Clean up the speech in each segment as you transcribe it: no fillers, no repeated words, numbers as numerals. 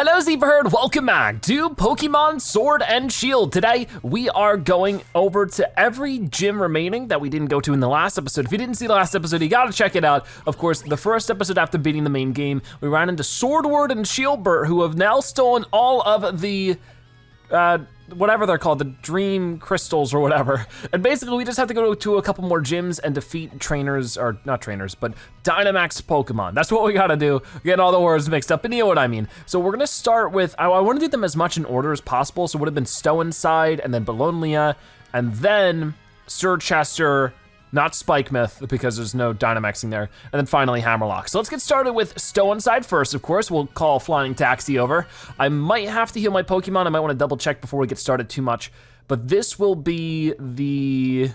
Hello Zebraherd, welcome back to Pokemon Sword and Shield. Today, we are going over to every gym remaining that we didn't go to in the last episode. If you didn't see the last episode, you gotta check it out. Of course, the first episode after beating the main game, we ran into Swordward and Shieldbert, who have now stolen all of the, whatever they're called, the dream crystals or whatever. And basically we just have to go to a couple more gyms and defeat trainers, or not trainers, but Dynamaxed Pokemon. That's what we gotta do. Getting all the words mixed up, but you know what I mean. So we're gonna start with, I wanna do them as much in order as possible. So it would have been Stow-N-Side, and then Bologna, and then Sir Chester, not Spikemouth, because there's no Dynamaxing there, and then finally Hammerlock. So let's get started with Stow-N-Side first, of course. We'll call Flying Taxi over. I might have to heal my Pokemon. I might wanna double check before we get started too much, but this will be the,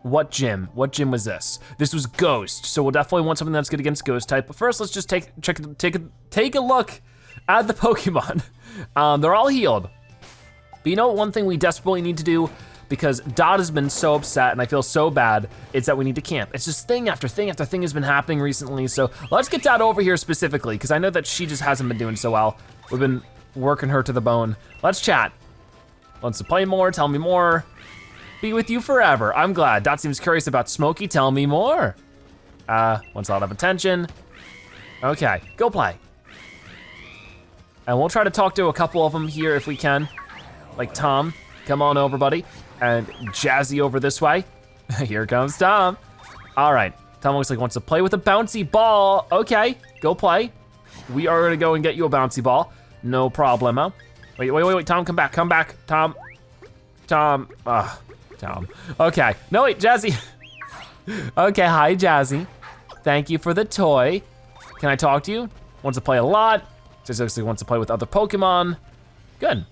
what gym? What gym was this? This was Ghost, so we'll definitely want something that's good against Ghost type, but first let's just take a look at the Pokemon. They're all healed. But you know one thing we desperately need to do, because Dot has been so upset and I feel so bad, it's that we need to camp. It's just thing after thing after thing has been happening recently, so let's get Dot over here specifically, because I know that she just hasn't been doing so well. We've been working her to the bone. Let's chat. Wants to play more, tell me more. Be with you forever, I'm glad. Dot seems curious about Smokey, tell me more. Wants a lot of attention. Okay, go play. And we'll try to talk to a couple of them here if we can. Like Tom, come on over, buddy. And Jazzy over this way. Here comes Tom. All right, Tom looks like wants to play with a bouncy ball. Okay, go play. We are gonna go and get you a bouncy ball. No problemo. Wait, Tom, come back, Tom. Tom. Okay, no wait, Jazzy. Okay, hi Jazzy. Thank you for the toy. Can I talk to you? Wants to play a lot. Just looks like wants to play with other Pokemon. Good.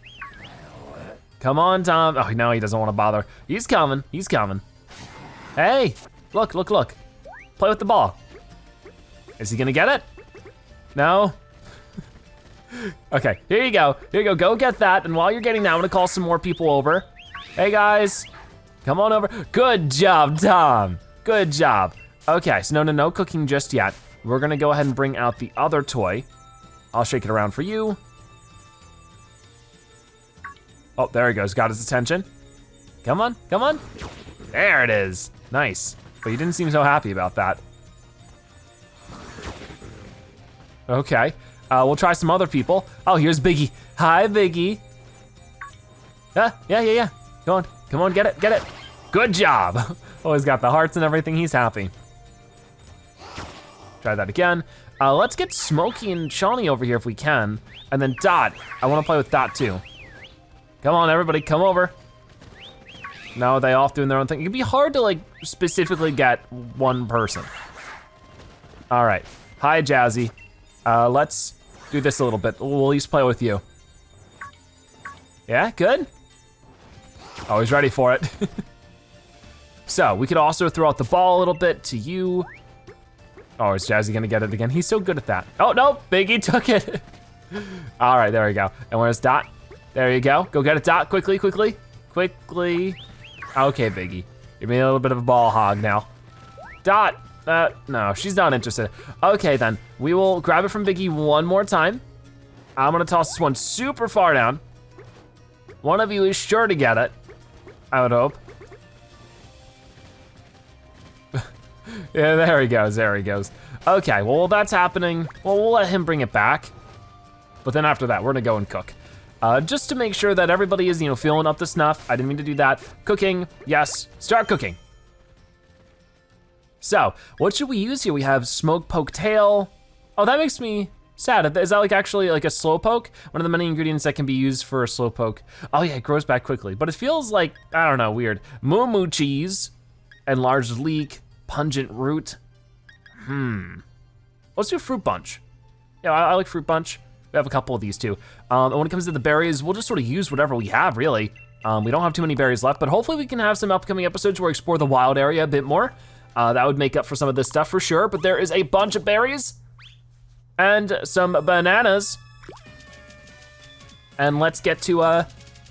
Come on, Tom. Oh, no, he doesn't want to bother. He's coming. Hey, look. Play with the ball. Is he gonna get it? No? Okay, here you go. Go get that. And while you're getting that, I'm gonna call some more people over. Hey guys, come on over. Good job, Tom. Good job. Okay, so no cooking just yet. We're gonna go ahead and bring out the other toy. I'll shake it around for you. Oh, there he goes, got his attention. Come on. There it is, nice. But he didn't seem so happy about that. Okay, we'll try some other people. Oh, here's Biggie. Hi, Biggie. Yeah. Come on, get it. Good job. Oh, he's got the hearts and everything, he's happy. Try that again. Let's get Smokey and Shawnee over here if we can. And then Dot, I wanna play with Dot too. Come on, everybody, come over. No, they off doing their own thing. It can be hard to like specifically get one person. All right, hi Jazzy. Let's do this a little bit. We'll at least play with you. Yeah, good. Oh, he's ready for it. So we could also throw out the ball a little bit to you. Oh, is Jazzy gonna get it again? He's so good at that. Oh no, Biggie took it. All right, there we go. And where's Dot? There you go. Go get it, Dot, quickly. Okay, Biggie. You're being a little bit of a ball hog now. Dot, no, she's not interested. Okay then, we will grab it from Biggie one more time. I'm gonna toss this one super far down. One of you is sure to get it, I would hope. Yeah, there he goes. Okay, well, while that's happening, well, we'll let him bring it back. But then after that, we're gonna go and cook. Just to make sure that everybody is, feeling up to snuff. I didn't mean to do that. Cooking, yes, start cooking. So, what should we use here? We have Smoke Poke Tail. Oh, that makes me sad. Is that like actually like a Slowpoke? One of the many ingredients that can be used for a Slowpoke. Oh yeah, it grows back quickly, but it feels like, I don't know, weird. Moo Moo Cheese, Enlarged Leek, Pungent Root. Let's do Fruit Bunch. Yeah, I like Fruit Bunch. We have a couple of these too. And when it comes to the berries, we'll just sort of use whatever we have, really. We don't have too many berries left, but hopefully we can have some upcoming episodes where we explore the wild area a bit more. That would make up for some of this stuff for sure, but there is a bunch of berries and some bananas. And let's get to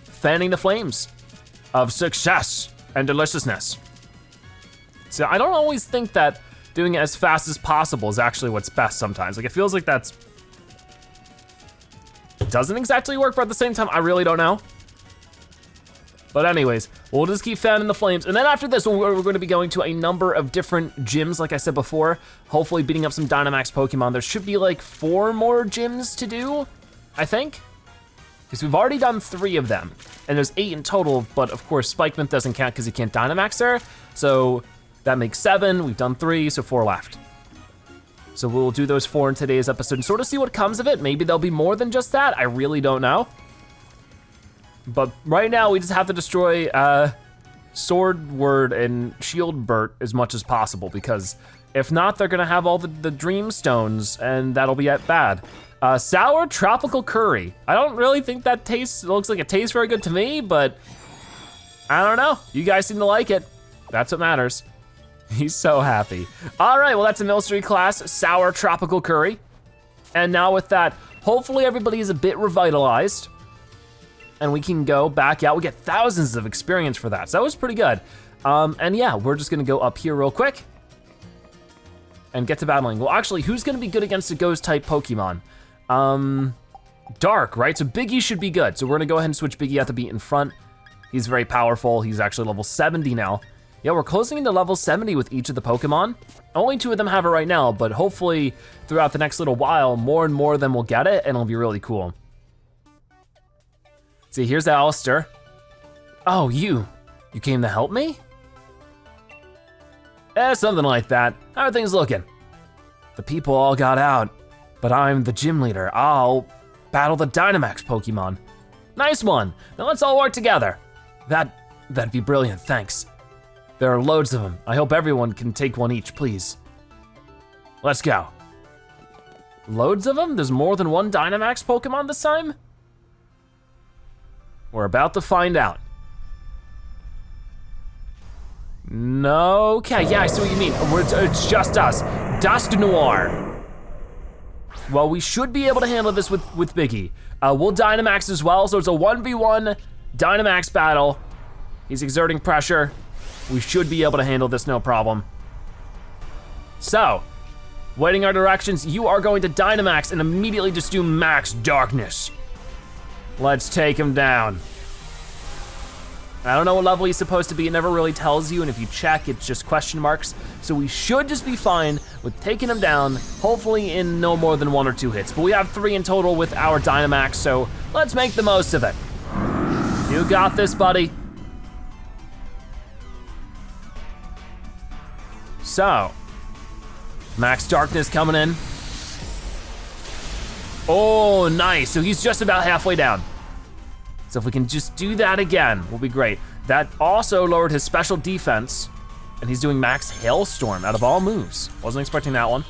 fanning the flames of success and deliciousness. So I don't always think that doing it as fast as possible is actually what's best sometimes. Like it feels like that's doesn't exactly work, but at the same time, I really don't know. But anyways, we'll just keep fanning the flames. And then after this, we're gonna be going to a number of different gyms, like I said before, hopefully beating up some Dynamaxed Pokemon. There should be like 4 more gyms to do, I think. Because we've already done 3 of them, and there's 8 in total, but of course, Spikeman doesn't count because he can't Dynamax her. So that makes 7, we've done 3, so 4 left. So we'll do those 4 in today's episode and sort of see what comes of it. Maybe there'll be more than just that, I really don't know. But right now, we just have to destroy Sword Word and Shield Bert as much as possible, because if not, they're gonna have all the Dream Stones, and that'll be bad. Sour tropical curry. I don't really think that looks like it tastes very good to me, but I don't know. You guys seem to like it. That's what matters. He's so happy. All right, well that's a Milcery class, sour tropical curry. And now with that, hopefully everybody is a bit revitalized and we can go back out. We get thousands of experience for that, so that was pretty good. And yeah, we're just gonna go up here real quick and get to battling. Well, actually, who's gonna be good against a ghost type Pokemon? Dark, right? So Biggie should be good. So we're gonna go ahead and switch Biggie out to be in front. He's very powerful. He's actually level 70 now. Yeah, we're closing into level 70 with each of the Pokemon. Only 2 of them have it right now, but hopefully throughout the next little while, more and more of them will get it, and it'll be really cool. See, here's Alistair. Oh, you came to help me? Something like that. How are things looking? The people all got out, but I'm the gym leader. I'll battle the Dynamaxed Pokemon. Nice one. Now let's all work together. That'd be brilliant, thanks. There are loads of them. I hope everyone can take one each, please. Let's go. Loads of them? There's more than one Dynamaxed Pokemon this time? We're about to find out. No, okay, yeah, I see what you mean. It's just us. Dusknoir. Well, we should be able to handle this with Biggie. We'll Dynamax as well, so it's a 1v1 Dynamax battle. He's exerting pressure. We should be able to handle this, no problem. So, waiting our directions, you are going to Dynamax and immediately just do Max Darkness. Let's take him down. I don't know what level he's supposed to be, it never really tells you, and if you check, it's just question marks. So we should just be fine with taking him down, hopefully in no more than 1 or 2 hits. But we have 3 in total with our Dynamax, so let's make the most of it. You got this, buddy. So, Max Darkness coming in. Oh, nice, so he's just about halfway down. So if we can just do that again, we'll be great. That also lowered his special defense, and he's doing Max Hailstorm out of all moves. Wasn't expecting that one.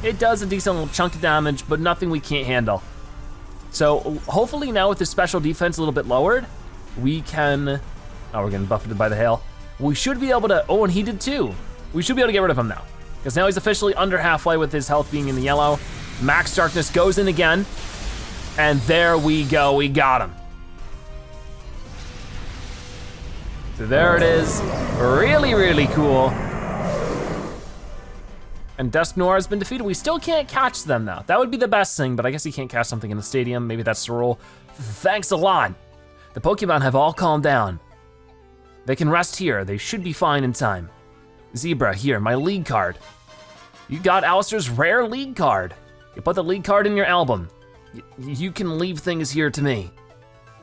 It does a decent little chunk of damage, but nothing we can't handle. So hopefully now with his special defense a little bit lowered, we can, oh, we're getting buffeted by the hail. We should be able to, oh, and he did too. We should be able to get rid of him now, because now he's officially under halfway with his health being in the yellow. Max Darkness goes in again, and there we go, we got him. So there it is, really, really cool. And Dusknoir has been defeated. We still can't catch them though. That would be the best thing, but I guess you can't catch something in the stadium. Maybe that's the rule. Thanks a lot. The Pokemon have all calmed down. They can rest here. They should be fine in time. Zebra, here, my league card. You got Alistair's rare league card. You put the league card in your album. You can leave things here to me.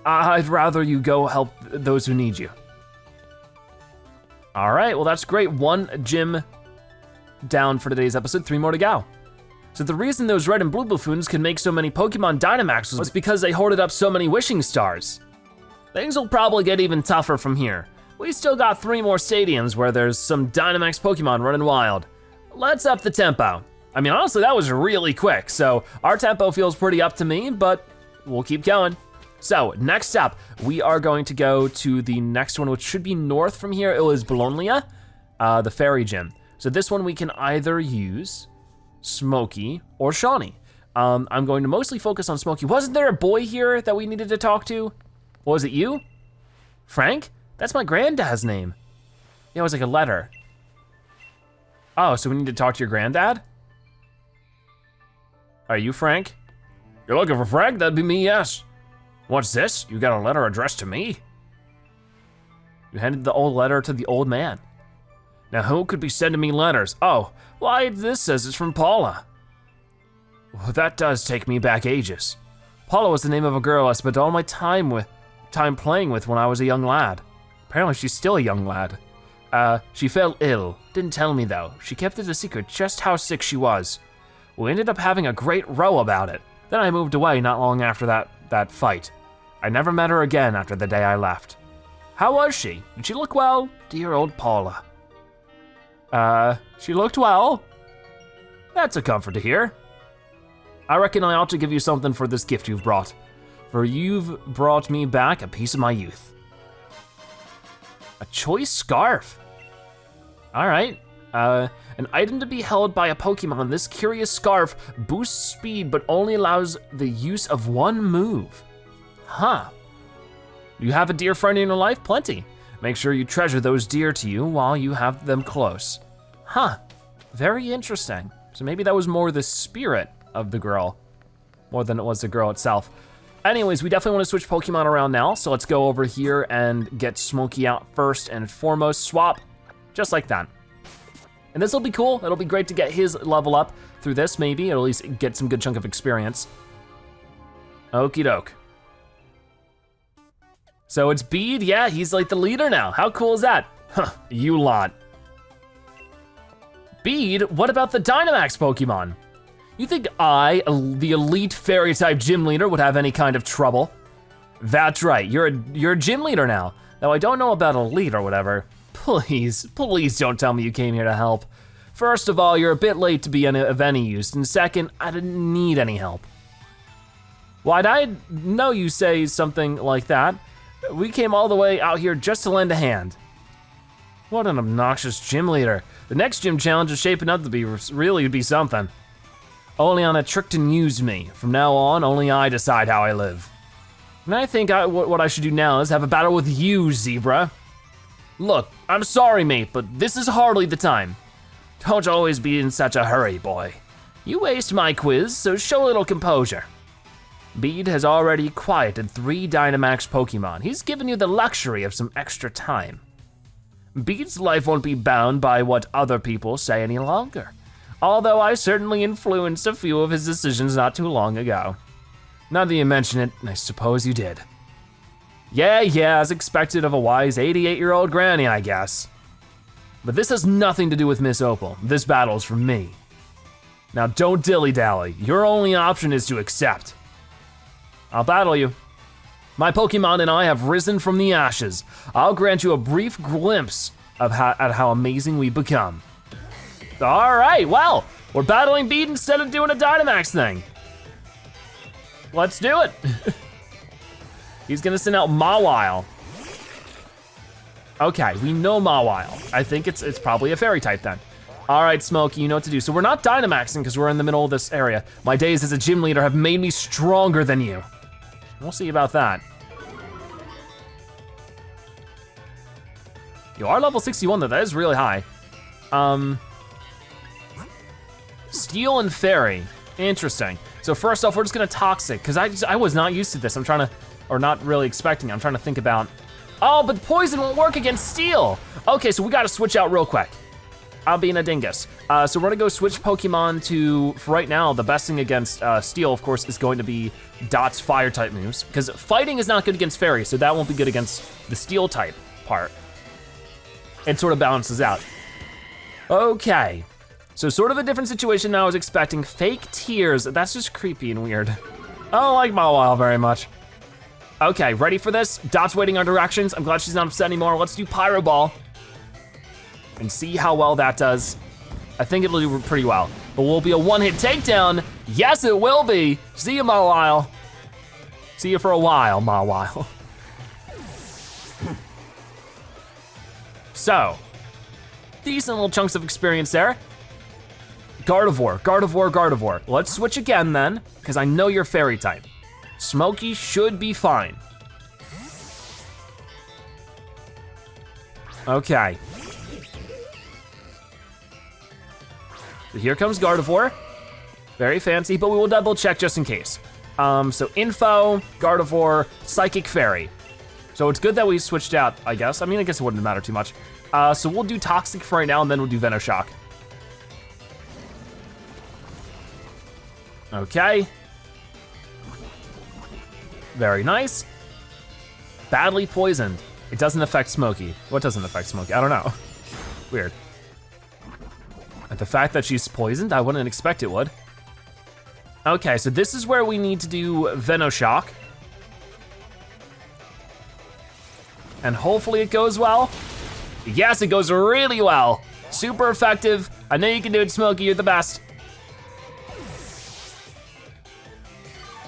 I'd rather you go help those who need you. All right, well that's great. 1 gym down for today's episode, 3 more to go. So the reason those red and blue buffoons can make so many Pokemon Dynamax was because they hoarded up so many wishing stars. Things will probably get even tougher from here. We still got 3 more stadiums where there's some Dynamax Pokemon running wild. Let's up the tempo. I mean, honestly, that was really quick, so our tempo feels pretty up to me, but we'll keep going. So, next up, we are going to go to the next one, which should be north from here. It was Bologna, the fairy gym. So this one we can either use Smokey or Shawnee. I'm going to mostly focus on Smokey. Wasn't there a boy here that we needed to talk to? Was it you? Frank? That's my granddad's name. Yeah, it was like a letter. Oh, so we need to talk to your granddad? Are you Frank? You're looking for Frank? That'd be me, yes. What's this? You got a letter addressed to me? You handed the old letter to the old man. Now who could be sending me letters? Oh, why this says it's from Paula. Well, that does take me back ages. Paula was the name of a girl I spent all my time playing with when I was a young lad. Apparently she's still a young lad. She fell ill. Didn't tell me though. She kept it a secret just how sick she was. We ended up having a great row about it. Then I moved away not long after that fight. I never met her again after the day I left. How was she? Did she look well? Dear old Paula. She looked well. That's a comfort to hear. I reckon I ought to give you something for this gift you've brought. For you've brought me back a piece of my youth. A choice scarf. All right. An item to be held by a Pokemon. This curious scarf boosts speed, but only allows the use of one move. Huh. You have a dear friend in your life? Plenty. Make sure you treasure those dear to you while you have them close. Huh, very interesting. So maybe that was more the spirit of the girl, more than it was the girl itself. Anyways, we definitely wanna switch Pokemon around now, so let's go over here and get Smokey out first and foremost. Swap, just like that. And this'll be cool. It'll be great to get his level up through this, maybe. It'll at least get some good chunk of experience. Okie doke. So it's Bede, yeah, he's like the leader now. How cool is that? Huh, you lot. Bede, what about the Dynamaxed Pokemon? You think I, the elite fairy type gym leader, would have any kind of trouble? That's right, you're a gym leader now. Now I don't know about elite or whatever. Please don't tell me you came here to help. First of all, you're a bit late to be of any use, and second, I didn't need any help. Why'd I know you say something like that? We came all the way out here just to lend a hand. What an obnoxious gym leader. The next gym challenge is shaping up to be really something. Oleana tricked and used me. From now on, only I decide how I live. And I think what I should do now is have a battle with you, Zebra. Look, I'm sorry, mate, but this is hardly the time. Don't always be in such a hurry, boy. You aced my quiz, so show a little composure. Bede has already quieted 3 Dynamaxed Pokemon. He's given you the luxury of some extra time. Bede's life won't be bound by what other people say any longer, although I certainly influenced a few of his decisions not too long ago. Now that you mention it, I suppose you did. Yeah, as expected of a wise 88-year-old granny, I guess. But this has nothing to do with Miss Opal. This battle's for me. Now don't dilly-dally. Your only option is to accept. I'll battle you. My Pokemon and I have risen from the ashes. I'll grant you a brief glimpse of how amazing we've become. All right, well, we're battling Bede instead of doing a Dynamax thing. Let's do it. He's gonna send out Mawile. Okay, we know Mawile. I think it's probably a fairy type then. All right, Smokey, you know what to do. So we're not Dynamaxing because we're in the middle of this area. My days as a gym leader have made me stronger than you. We'll see about that. You are level 61 though, that is really high. Steel and Fairy, interesting. So first off, we're just gonna Toxic, because I was not used to this. I'm trying to, or not really expecting, I'm trying to think about, oh, but Poison won't work against Steel. Okay, so we gotta switch out real quick. I'll be in a dingus. So we're gonna go switch Pokemon to, for right now, the best thing against Steel, of course, is going to be Dot's fire type moves, because fighting is not good against Fairy, so that won't be good against the Steel type part. It sort of balances out. Okay, so sort of a different situation than I was expecting. Fake Tears, that's just creepy and weird. I don't like Mawile very much. Okay, ready for this? Dot's waiting our directions. I'm glad she's not upset anymore. Let's do Pyro Ball and see how well that does. I think it'll do pretty well, but will it be a one-hit takedown? Yes, it will be. See you, Mawile. See you for a while, Mawile. So, decent little chunks of experience there. Gardevoir, Gardevoir, Gardevoir. Let's switch again then, because I know you're Fairy type. Smokey should be fine. Okay. Here comes Gardevoir. Very fancy, but we will double check just in case. So Info, Gardevoir, Psychic Fairy. So it's good that we switched out, I guess. I mean, I guess it wouldn't matter too much. So we'll do Toxic for right now, and then we'll do Venoshock. Okay. Very nice. Badly poisoned. It doesn't affect Smokey. What doesn't affect Smokey? I don't know. Weird. And the fact that she's poisoned, I wouldn't expect it would. Okay, so this is where we need to do Venoshock. And hopefully it goes well. Yes, it goes really well. Super effective. I know you can do it, Smokey, you're the best.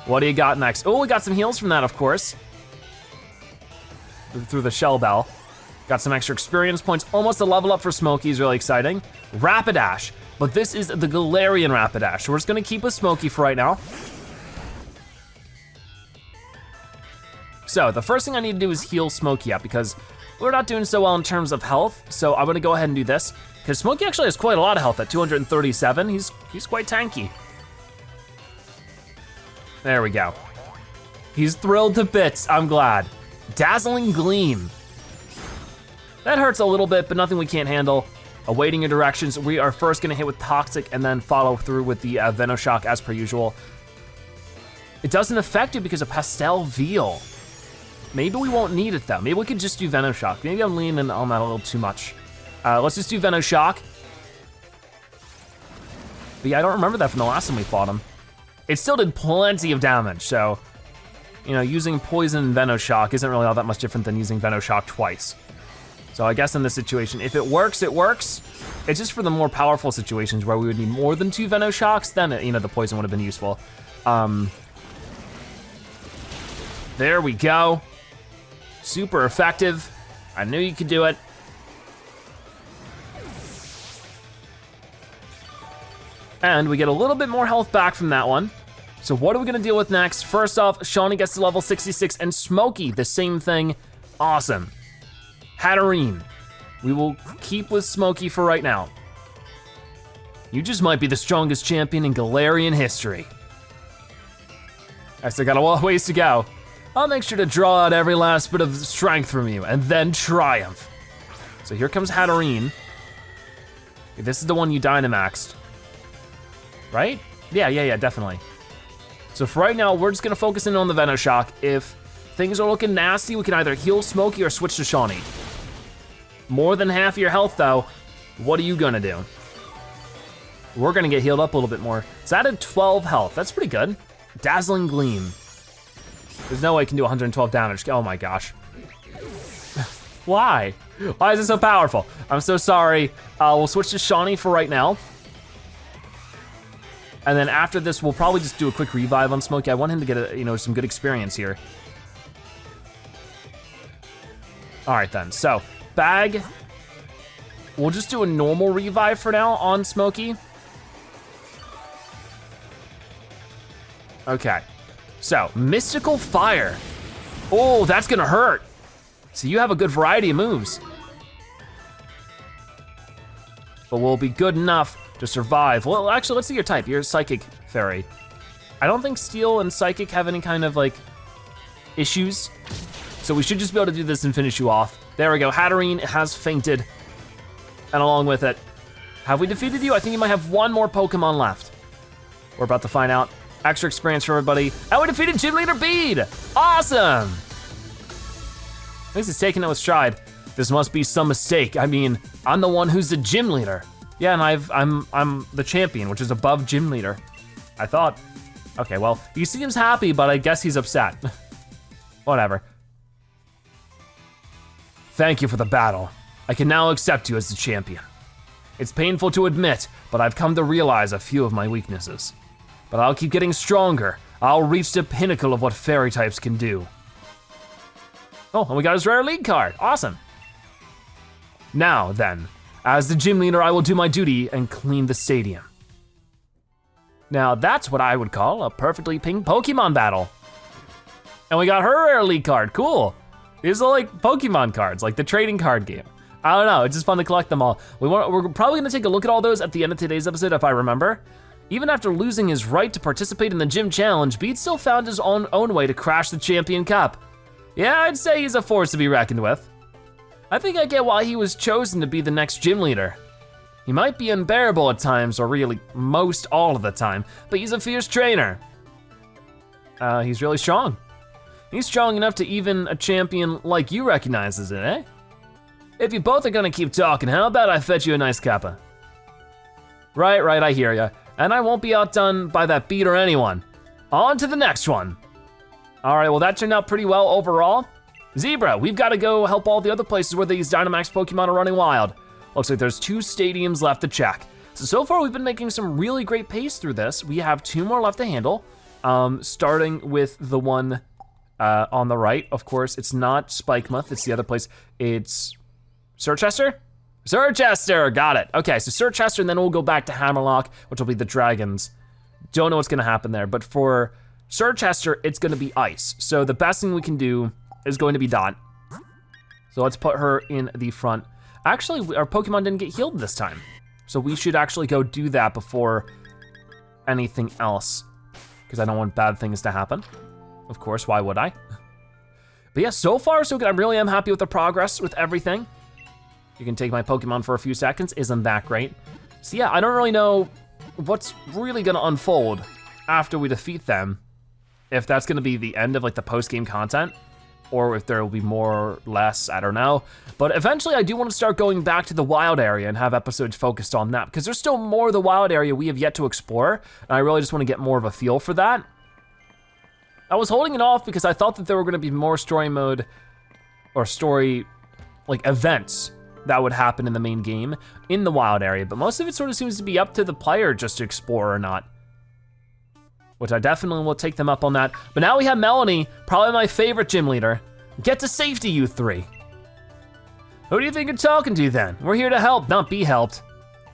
What do you got next? Oh, we got some heals from that, of course. Through the Shell Bell. Got some extra experience points, almost a level up for Smokey is really exciting. Rapidash, but this is the Galarian Rapidash. So we're just gonna keep with Smokey for right now. So the first thing I need to do is heal Smokey up because we're not doing so well in terms of health. So I'm gonna go ahead and do this because Smokey actually has quite a lot of health at 237. He's quite tanky. There we go. He's thrilled to bits, I'm glad. Dazzling Gleam. That hurts a little bit, but nothing we can't handle. Awaiting your directions, we are first gonna hit with Toxic and then follow through with the Venoshock as per usual. It doesn't affect you because of Pastel Veil. Maybe we won't need it though. Maybe we could just do Venoshock. Maybe I'm leaning on that a little too much. Let's just do Venoshock. But yeah, I don't remember that from the last time we fought him. It still did plenty of damage, so, you know, using Poison and Venoshock isn't really all that much different than using Venoshock twice. So I guess in this situation, if it works, it works. It's just for the more powerful situations where we would need more than 2 Venoshocks, then, you know, the poison would have been useful. There we go. Super effective. I knew you could do it. And we get a little bit more health back from that one. So what are we gonna deal with next? First off, Shawnee gets to level 66 and Smokey, the same thing. Awesome. Hatterene. We will keep with Smokey for right now. You just might be the strongest champion in Galarian history. I still got a ways to go. I'll make sure to draw out every last bit of strength from you and then triumph. So here comes Hatterene. This is the one you Dynamaxed. Right? Yeah, definitely. So for right now, we're just gonna focus in on the Venoshock. If things are looking nasty, we can either heal Smokey or switch to Shawnee. More than half of your health though, what are you gonna do? We're gonna get healed up a little bit more. It's added 12 health, that's pretty good. Dazzling Gleam. There's no way it can do 112 damage, oh my gosh. Why? Why is it so powerful? I'm so sorry. We'll switch to Shawnee for right now. And then after this, we'll probably just do a quick revive on Smokey. I want him to get some good experience here. All right then, so bag. We'll just do a normal revive for now on Smokey. Okay, so Mystical Fire. Oh, that's gonna hurt. So you have a good variety of moves. But we'll be good enough to survive. Well, actually, let's see your type. You're a Psychic Fairy. I don't think Steel and Psychic have any kind of like issues. So we should just be able to do this and finish you off. There we go, Hatterene has fainted. And along with it, have we defeated you? I think you might have one more Pokemon left. We're about to find out. Extra experience for everybody. And we defeated Gym Leader Bede. Awesome. At least it's taking it with stride. This must be some mistake. I mean, I'm the one who's the gym leader. Yeah, and I'm the champion, which is above gym leader. I thought. Okay, well, he seems happy, but I guess he's upset. Whatever. Thank you for the battle. I can now accept you as the champion. It's painful to admit, but I've come to realize a few of my weaknesses. But I'll keep getting stronger. I'll reach the pinnacle of what fairy types can do. Oh, and we got his rare league card, awesome. Now then, as the gym leader, I will do my duty and clean the stadium. Now that's what I would call a perfectly pink Pokemon battle. And we got her rare league card, cool. These are like Pokemon cards, like the trading card game. I don't know, it's just fun to collect them all. We're probably gonna take a look at all those at the end of today's episode if I remember. Even after losing his right to participate in the gym challenge, Beat still found his own way to crash the Champion Cup. Yeah, I'd say he's a force to be reckoned with. I think I get why he was chosen to be the next gym leader. He might be unbearable at times, or really most all of the time, but he's a fierce trainer. He's really strong. He's strong enough to even a champion like you recognizes it, eh? If you both are gonna keep talking, how about I fetch you a nice cuppa? Right, I hear ya. And I won't be outdone by that Beat or anyone. On to the next one. All right, well that turned out pretty well overall. Zebra, we've gotta go help all the other places where these Dynamaxed Pokemon are running wild. Looks like there's 2 stadiums left to check. So far we've been making some really great pace through this. We have 2 more left to handle. Starting with the one on the right, of course, it's not Spikemuth, it's the other place. It's Sirchester? Sirchester, got it. Okay, so Sirchester, and then we'll go back to Hammerlock, which will be the dragons. Don't know what's gonna happen there, but for Sirchester, it's gonna be ice. So the best thing we can do is going to be Dot. So let's put her in the front. Actually, our Pokemon didn't get healed this time. So we should actually go do that before anything else, because I don't want bad things to happen. Of course, why would I? But yeah, so far so good. I really am happy with the progress with everything. You can take my Pokemon for a few seconds, isn't that great? So yeah, I don't really know what's really gonna unfold after we defeat them. If that's gonna be the end of like the post-game content, or if there will be more or less, I don't know. But eventually I do wanna start going back to the wild area and have episodes focused on that, because there's still more of the wild area we have yet to explore, and I really just wanna get more of a feel for that. I was holding it off because I thought that there were gonna be more story mode, or story, like events that would happen in the main game in the wild area, but most of it sort of seems to be up to the player just to explore or not. Which I definitely will take them up on that. But now we have Melanie, probably my favorite gym leader. Get to safety, you 3. Who do you think you're talking to then? We're here to help, not be helped.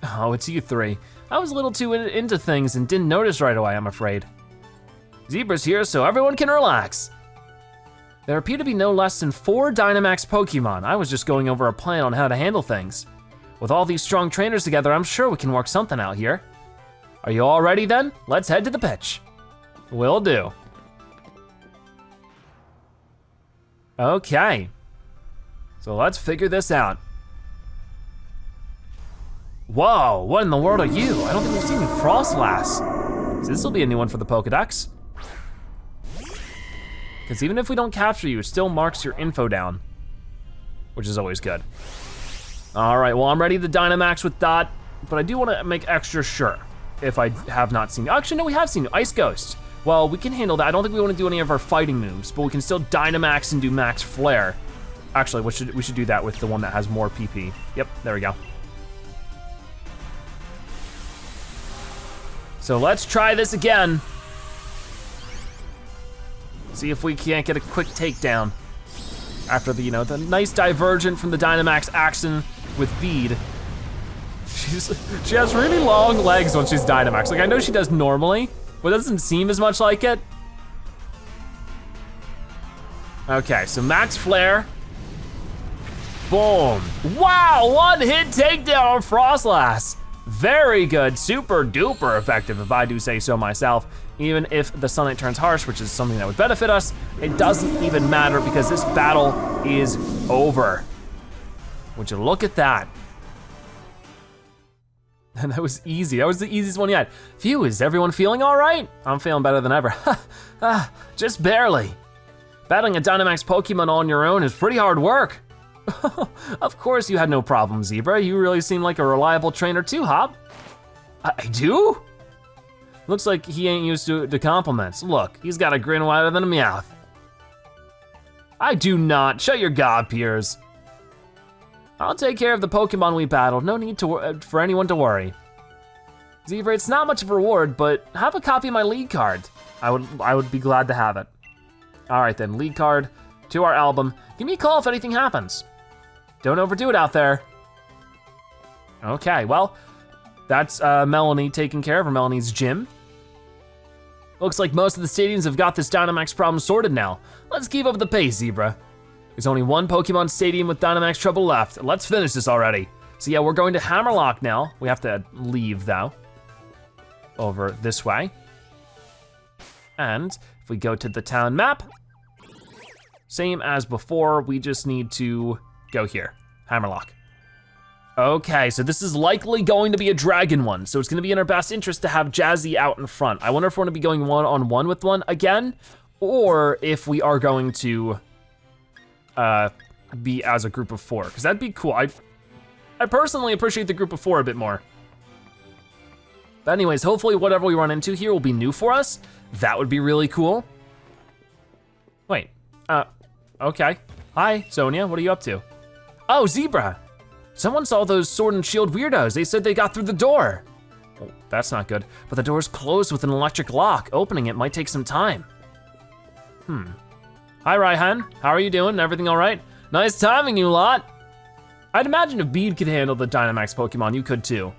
Oh, it's you 3. I was a little too into things and didn't notice right away, I'm afraid. Zebra's here so everyone can relax. There appear to be no less than 4 Dynamaxed Pokemon. I was just going over a plan on how to handle things. With all these strong trainers together, I'm sure we can work something out here. Are you all ready then? Let's head to the pitch. Will do. Okay. So let's figure this out. Whoa, what in the world are you? I don't think we've seen Froslass. So this will be a new one for the Pokedex. Because even if we don't capture you, it still marks your info down, which is always good. All right, well, I'm ready to Dynamax with Dot, but I do want to make extra sure if I have not seen you. Actually, no, we have seen you, Ice Ghost. Well, we can handle that. I don't think we want to do any of our fighting moves, but we can still Dynamax and do Max Flare. Actually, we should do that with the one that has more PP. Yep, there we go. So let's try this again. See if we can't get a quick takedown after the, the nice divergent from the Dynamax action with Bead. She has really long legs when she's Dynamax. Like I know she does normally, but it doesn't seem as much like it. Okay, so Max Flare. Boom. Wow, 1-hit takedown on Froslass. Very good, super duper effective if I do say so myself. Even if the sunlight turns harsh, which is something that would benefit us, it doesn't even matter because this battle is over. Would you look at that? And that was easy, that was the easiest one yet. Phew, is everyone feeling all right? I'm feeling better than ever. Just barely. Battling a Dynamax Pokemon on your own is pretty hard work. Of course you had no problem, Zebra. You really seem like a reliable trainer too, Hop. I do? Looks like he ain't used to compliments. Look, he's got a grin wider than a Meowth. I do not, shut your gob peers. I'll take care of the Pokemon we battled. No need for anyone to worry. Zebra, it's not much of a reward, but have a copy of my lead card. I would be glad to have it. All right then, lead card to our album. Give me a call if anything happens. Don't overdo it out there. Okay, well, that's Melanie taking care of her, Melanie's gym. Looks like most of the stadiums have got this Dynamax problem sorted now. Let's keep up the pace, Zebra. There's only one Pokemon stadium with Dynamax trouble left. Let's finish this already. So yeah, we're going to Hammerlock now. We have to leave though. over this way. And if we go to the town map, same as before, we just need to go here, Hammerlock. Okay, so this is likely going to be a dragon one, so it's gonna be in our best interest to have Jazzy out in front. I wonder if we're gonna be going one-on-one with one again, or if we are going to be as a group of 4, because that'd be cool. I personally appreciate the group of 4 a bit more. But anyways, hopefully whatever we run into here will be new for us. That would be really cool. Wait, okay. Hi, Sonia, what are you up to? Oh, Zebra. Someone saw those sword and shield weirdos. They said they got through the door. Oh, that's not good, but the door's closed with an electric lock. Opening it might take some time. Hi, Raihan, how are you doing? Everything all right? Nice timing, you lot. I'd imagine if Bede could handle the Dynamaxed Pokemon, you could too.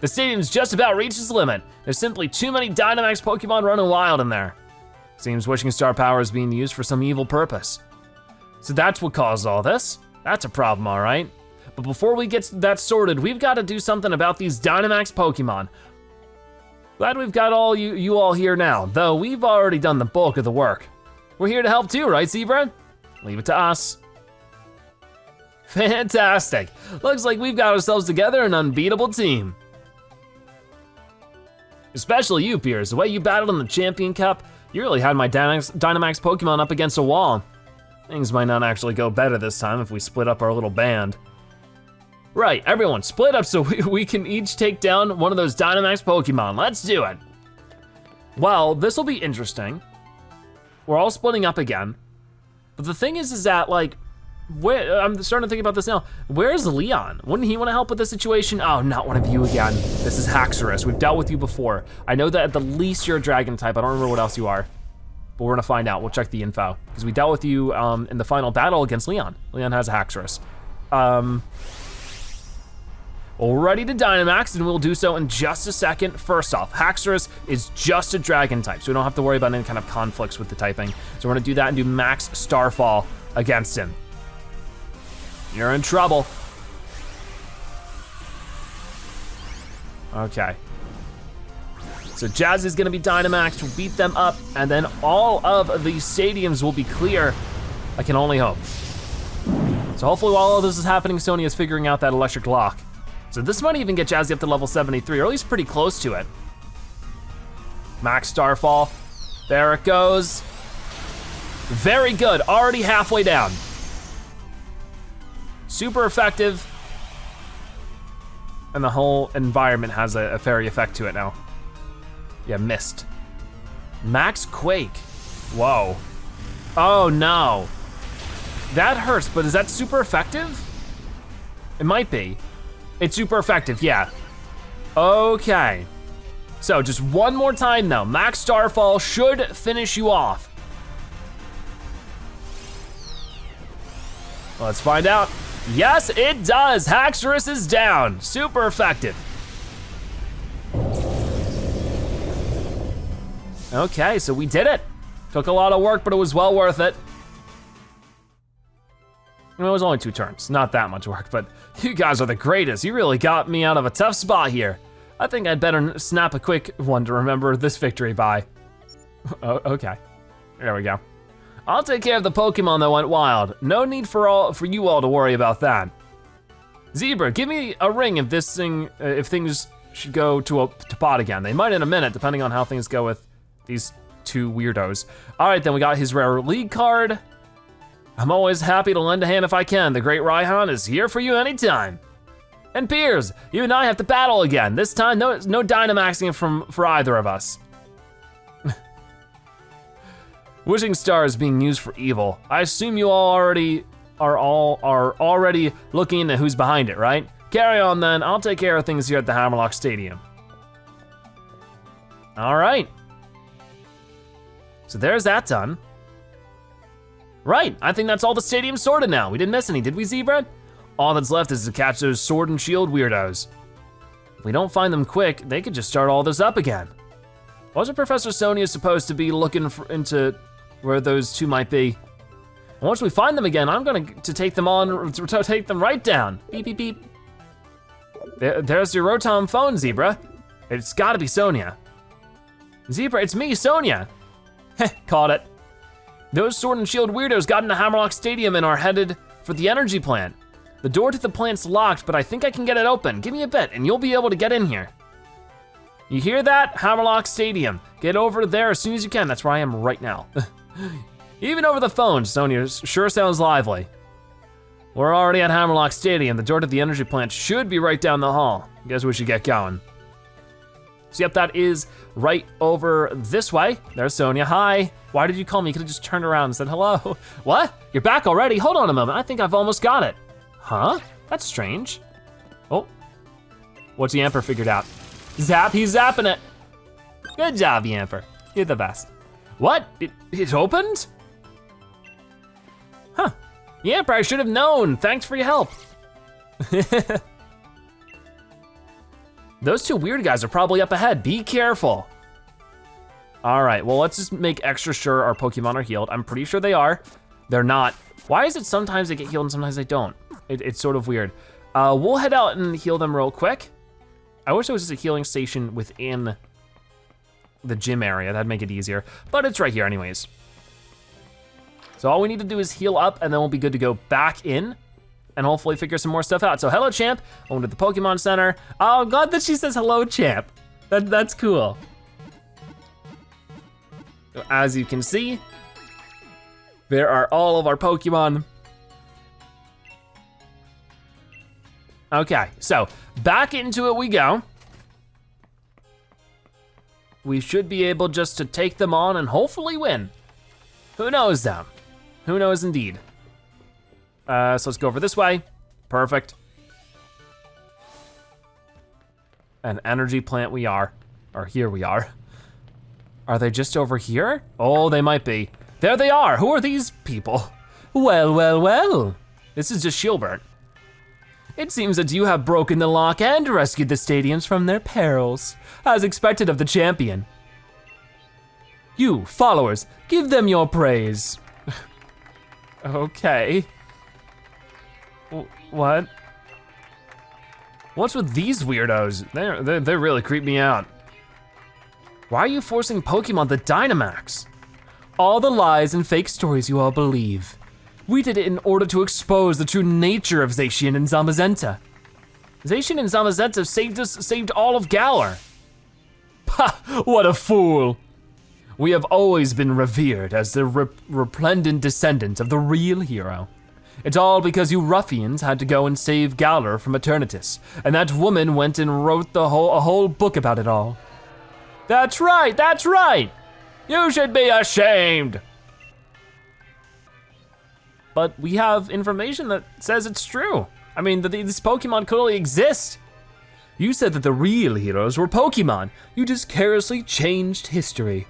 The stadium's just about reached its limit. There's simply too many Dynamaxed Pokemon running wild in there. Seems Wishing Star power is being used for some evil purpose. So that's what caused all this. That's a problem, all right. But before we get that sorted, we've got to do something about these Dynamaxed Pokemon. Glad we've got all you all here now, though we've already done the bulk of the work. We're here to help too, right, Zebra? Leave it to us. Fantastic. Looks like we've got ourselves together an unbeatable team. Especially you, Piers. The way you battled in the Champion Cup, you really had my Dynamaxed Pokemon up against a wall. Things might not actually go better this time if we split up our little band. Right, everyone, split up so we can each take down one of those Dynamaxed Pokemon. Let's do it. Well, this will be interesting. We're all splitting up again. But the thing is that like, I'm starting to think about this now. Where's Leon? Wouldn't he want to help with the situation? Oh, not one of you again. This is Haxorus. We've dealt with you before. I know that at the least you're a dragon type. I don't remember what else you are. But we're gonna find out. We'll check the info. Because we dealt with you in the final battle against Leon. Leon has a Haxorus. Well, we're ready to Dynamax, and we'll do so in just a second. First off, Haxorus is just a dragon type, so we don't have to worry about any kind of conflicts with the typing. So we're gonna do that and do Max Starfall against him. You're in trouble. Okay. So Jazz is gonna be Dynamaxed, we'll beat them up, and then all of these stadiums will be clear. I can only hope. So hopefully while all this is happening, Sonia's figuring out that electric lock. So this might even get Jazzy up to level 73, or at least pretty close to it. Max Starfall, there it goes. Very good, already halfway down. Super effective. And the whole environment has a fairy effect to it now. Yeah, missed. Max Quake, whoa. Oh no. That hurts, but is that super effective? It might be. It's super effective, yeah. Okay. So just one more time though. Max Starfall should finish you off. Let's find out. Yes, it does. Haxorus is down. Super effective. Okay, so we did it. Took a lot of work, but it was well worth it. It was only 2 turns, not that much work, but you guys are the greatest. You really got me out of a tough spot here. I think I'd better snap a quick one to remember this victory by. Oh, okay, there we go. I'll take care of the Pokemon that went wild. No need for you all to worry about that. Zebra, give me a ring if if things should go to pot again. They might in a minute, depending on how things go with these 2 weirdos. All right, then we got his rare league card. I'm always happy to lend a hand if I can. The great Raihan is here for you anytime. And Piers, you and I have to battle again. This time, no Dynamaxing for either of us. Wishing Star is being used for evil. I assume you all are already looking into who's behind it, right? Carry on then, I'll take care of things here at the Hammerlock Stadium. All right. So there's that done. Right, I think that's all the stadium sorted now. We didn't miss any, did we, Zebra? All that's left is to catch those sword and shield weirdos. If we don't find them quick, they could just start all this up again. Wasn't Professor Sonia supposed to be looking into where those 2 might be? And once we find them again, I'm going to take them right down. Beep, beep, beep. There's your Rotom phone, Zebra. It's gotta be Sonia. Zebra, it's me, Sonia. Heh, caught it. Those Sword and Shield weirdos got into Hammerlock Stadium and are headed for the energy plant. The door to the plant's locked, but I think I can get it open. Give me a bit and you'll be able to get in here. You hear that? Hammerlock Stadium. Get over there as soon as you can. That's where I am right now. Even over the phone, Sonia sure sounds lively. We're already at Hammerlock Stadium. The door to the energy plant should be right down the hall. Guess we should get going. So yep, that is right over this way. There's Sonia, hi. Why did you call me? You could've just turned around and said hello. What? You're back already? Hold on a moment, I think I've almost got it. Huh? That's strange. Oh, what's Yamper figured out? Zap, he's zapping it. Good job, Yamper, you're the best. What, it opened? Huh, Yamper, I should have known. Thanks for your help. Those two weird guys are probably up ahead. Be careful. All right, well, let's just make extra sure our Pokemon are healed. I'm pretty sure they are. They're not. Why is it sometimes they get healed and sometimes they don't? It's sort of weird. We'll head out and heal them real quick. I wish there was just a healing station within the gym area. That'd make it easier, but it's right here anyways. So all we need to do is heal up and then we'll be good to go back in and hopefully figure some more stuff out. So hello, champ. I went to the Pokemon Center. Oh, I'm glad that she says hello, champ. That's cool. So as you can see, there are all of our Pokemon. Okay, so back into it we go. We should be able just to take them on and hopefully win. Who knows though? Who knows indeed. So let's go over this way. Perfect. An energy plant we are, or here we are. Are they just over here? Oh, they might be. There they are, who are these people? Well, well, well. This is just Shieldbert. It seems that you have broken the lock and rescued the stadiums from their perils, as expected of the champion. You, followers, give them your praise. Okay. What? What's with these weirdos? They really creep me out. Why are you forcing Pokemon to Dynamax? All the lies and fake stories you all believe. We did it in order to expose the true nature of Zacian and Zamazenta. Zacian and Zamazenta saved all of Galar. Ha, what a fool. We have always been revered as the resplendent descendants of the real hero. It's all because you ruffians had to go and save Galar from Eternatus, and that woman went and wrote a whole book about it all. That's right, that's right. You should be ashamed. But we have information that says it's true. I mean, these Pokemon clearly exist. You said that the real heroes were Pokemon. You just carelessly changed history.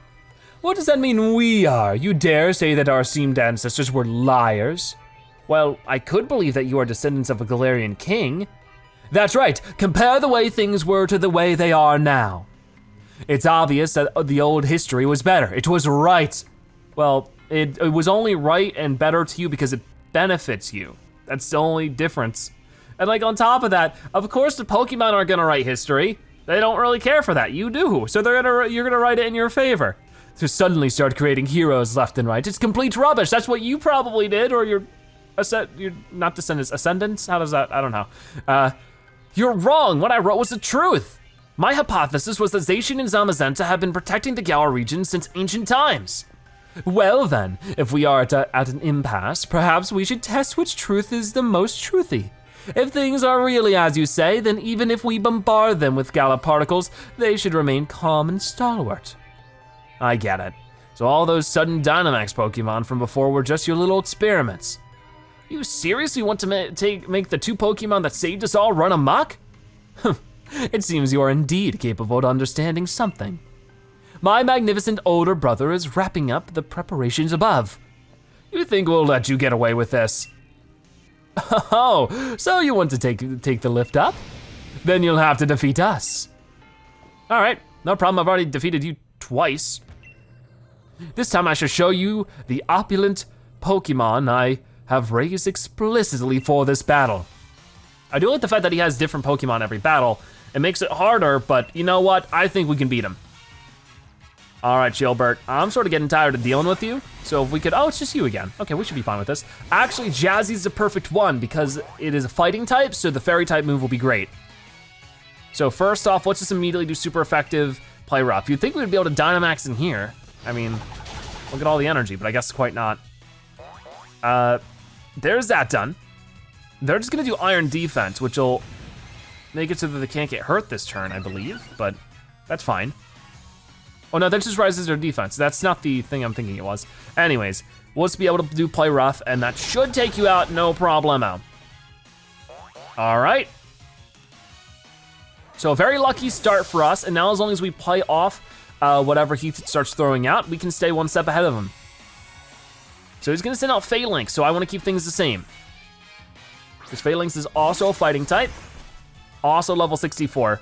What does that mean we are? You dare say that our esteemed ancestors were liars? Well, I could believe that you are descendants of a Galarian king. That's right, compare the way things were to the way they are now. It's obvious that the old history was better. It was right. Well, it was only right and better to you because it benefits you. That's the only difference. And like on top of that, of course the Pokemon aren't gonna write history. They don't really care for that, you do. So you're gonna write it in your favor. To suddenly start creating heroes left and right. It's complete rubbish. That's what you probably did, or you're not descendants, ascendants? How does that, I don't know. You're wrong, what I wrote was the truth. My hypothesis was that Zacian and Zamazenta have been protecting the Galar region since ancient times. Well then, if we are at an impasse, perhaps we should test which truth is the most truthy. If things are really as you say, then even if we bombard them with Galar particles, they should remain calm and stalwart. I get it. So all those sudden Dynamax Pokemon from before were just your little experiments. You seriously want to make the two Pokemon that saved us all run amok? It seems you are indeed capable of understanding something. My magnificent older brother is wrapping up the preparations above. You think we'll let you get away with this? Oh, so you want to take the lift up? Then you'll have to defeat us. All right, no problem, I've already defeated you twice. This time I shall show you the opulent Pokemon I have raised explicitly for this battle. I do like the fact that he has different Pokemon every battle, It makes it harder, but you know what? I think we can beat him. All right, Shieldbert, I'm sort of getting tired of dealing with you. So if we could, oh, it's just you again. Okay, we should be fine with this. Actually, Jazzy's the perfect one because it is a fighting type, so the fairy type move will be great. So first off, let's just immediately do super effective play rough. You'd think we would be able to Dynamax in here. I mean, look at all the energy, but I guess quite not. There's that done. They're just gonna do Iron Defense, which will make it so that they can't get hurt this turn, I believe, but that's fine. Oh no, that just rises their defense. That's not the thing I'm thinking it was. Anyways, we'll just be able to do play rough, and that should take you out, no problemo. All right. So a very lucky start for us, and now as long as we play off whatever he starts throwing out, we can stay one step ahead of him. So he's gonna send out Phalanx, so I wanna keep things the same. Because Phalanx is also a fighting type, also level 64.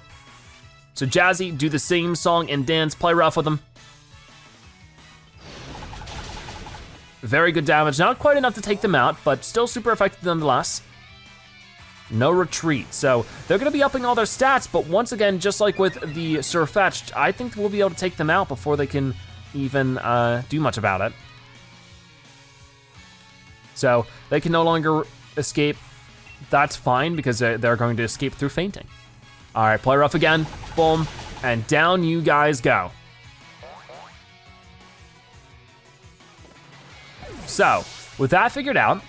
So Jazzy, do the same song and dance, play rough with him. Very good damage, not quite enough to take them out, but still super effective nonetheless. No retreat, so they're gonna be upping all their stats, but once again, just like with the Surfetched, I think we'll be able to take them out before they can even do much about it. So they can no longer escape. That's fine because they're going to escape through fainting. All right, play rough again, boom, and down you guys go. So, with that figured out,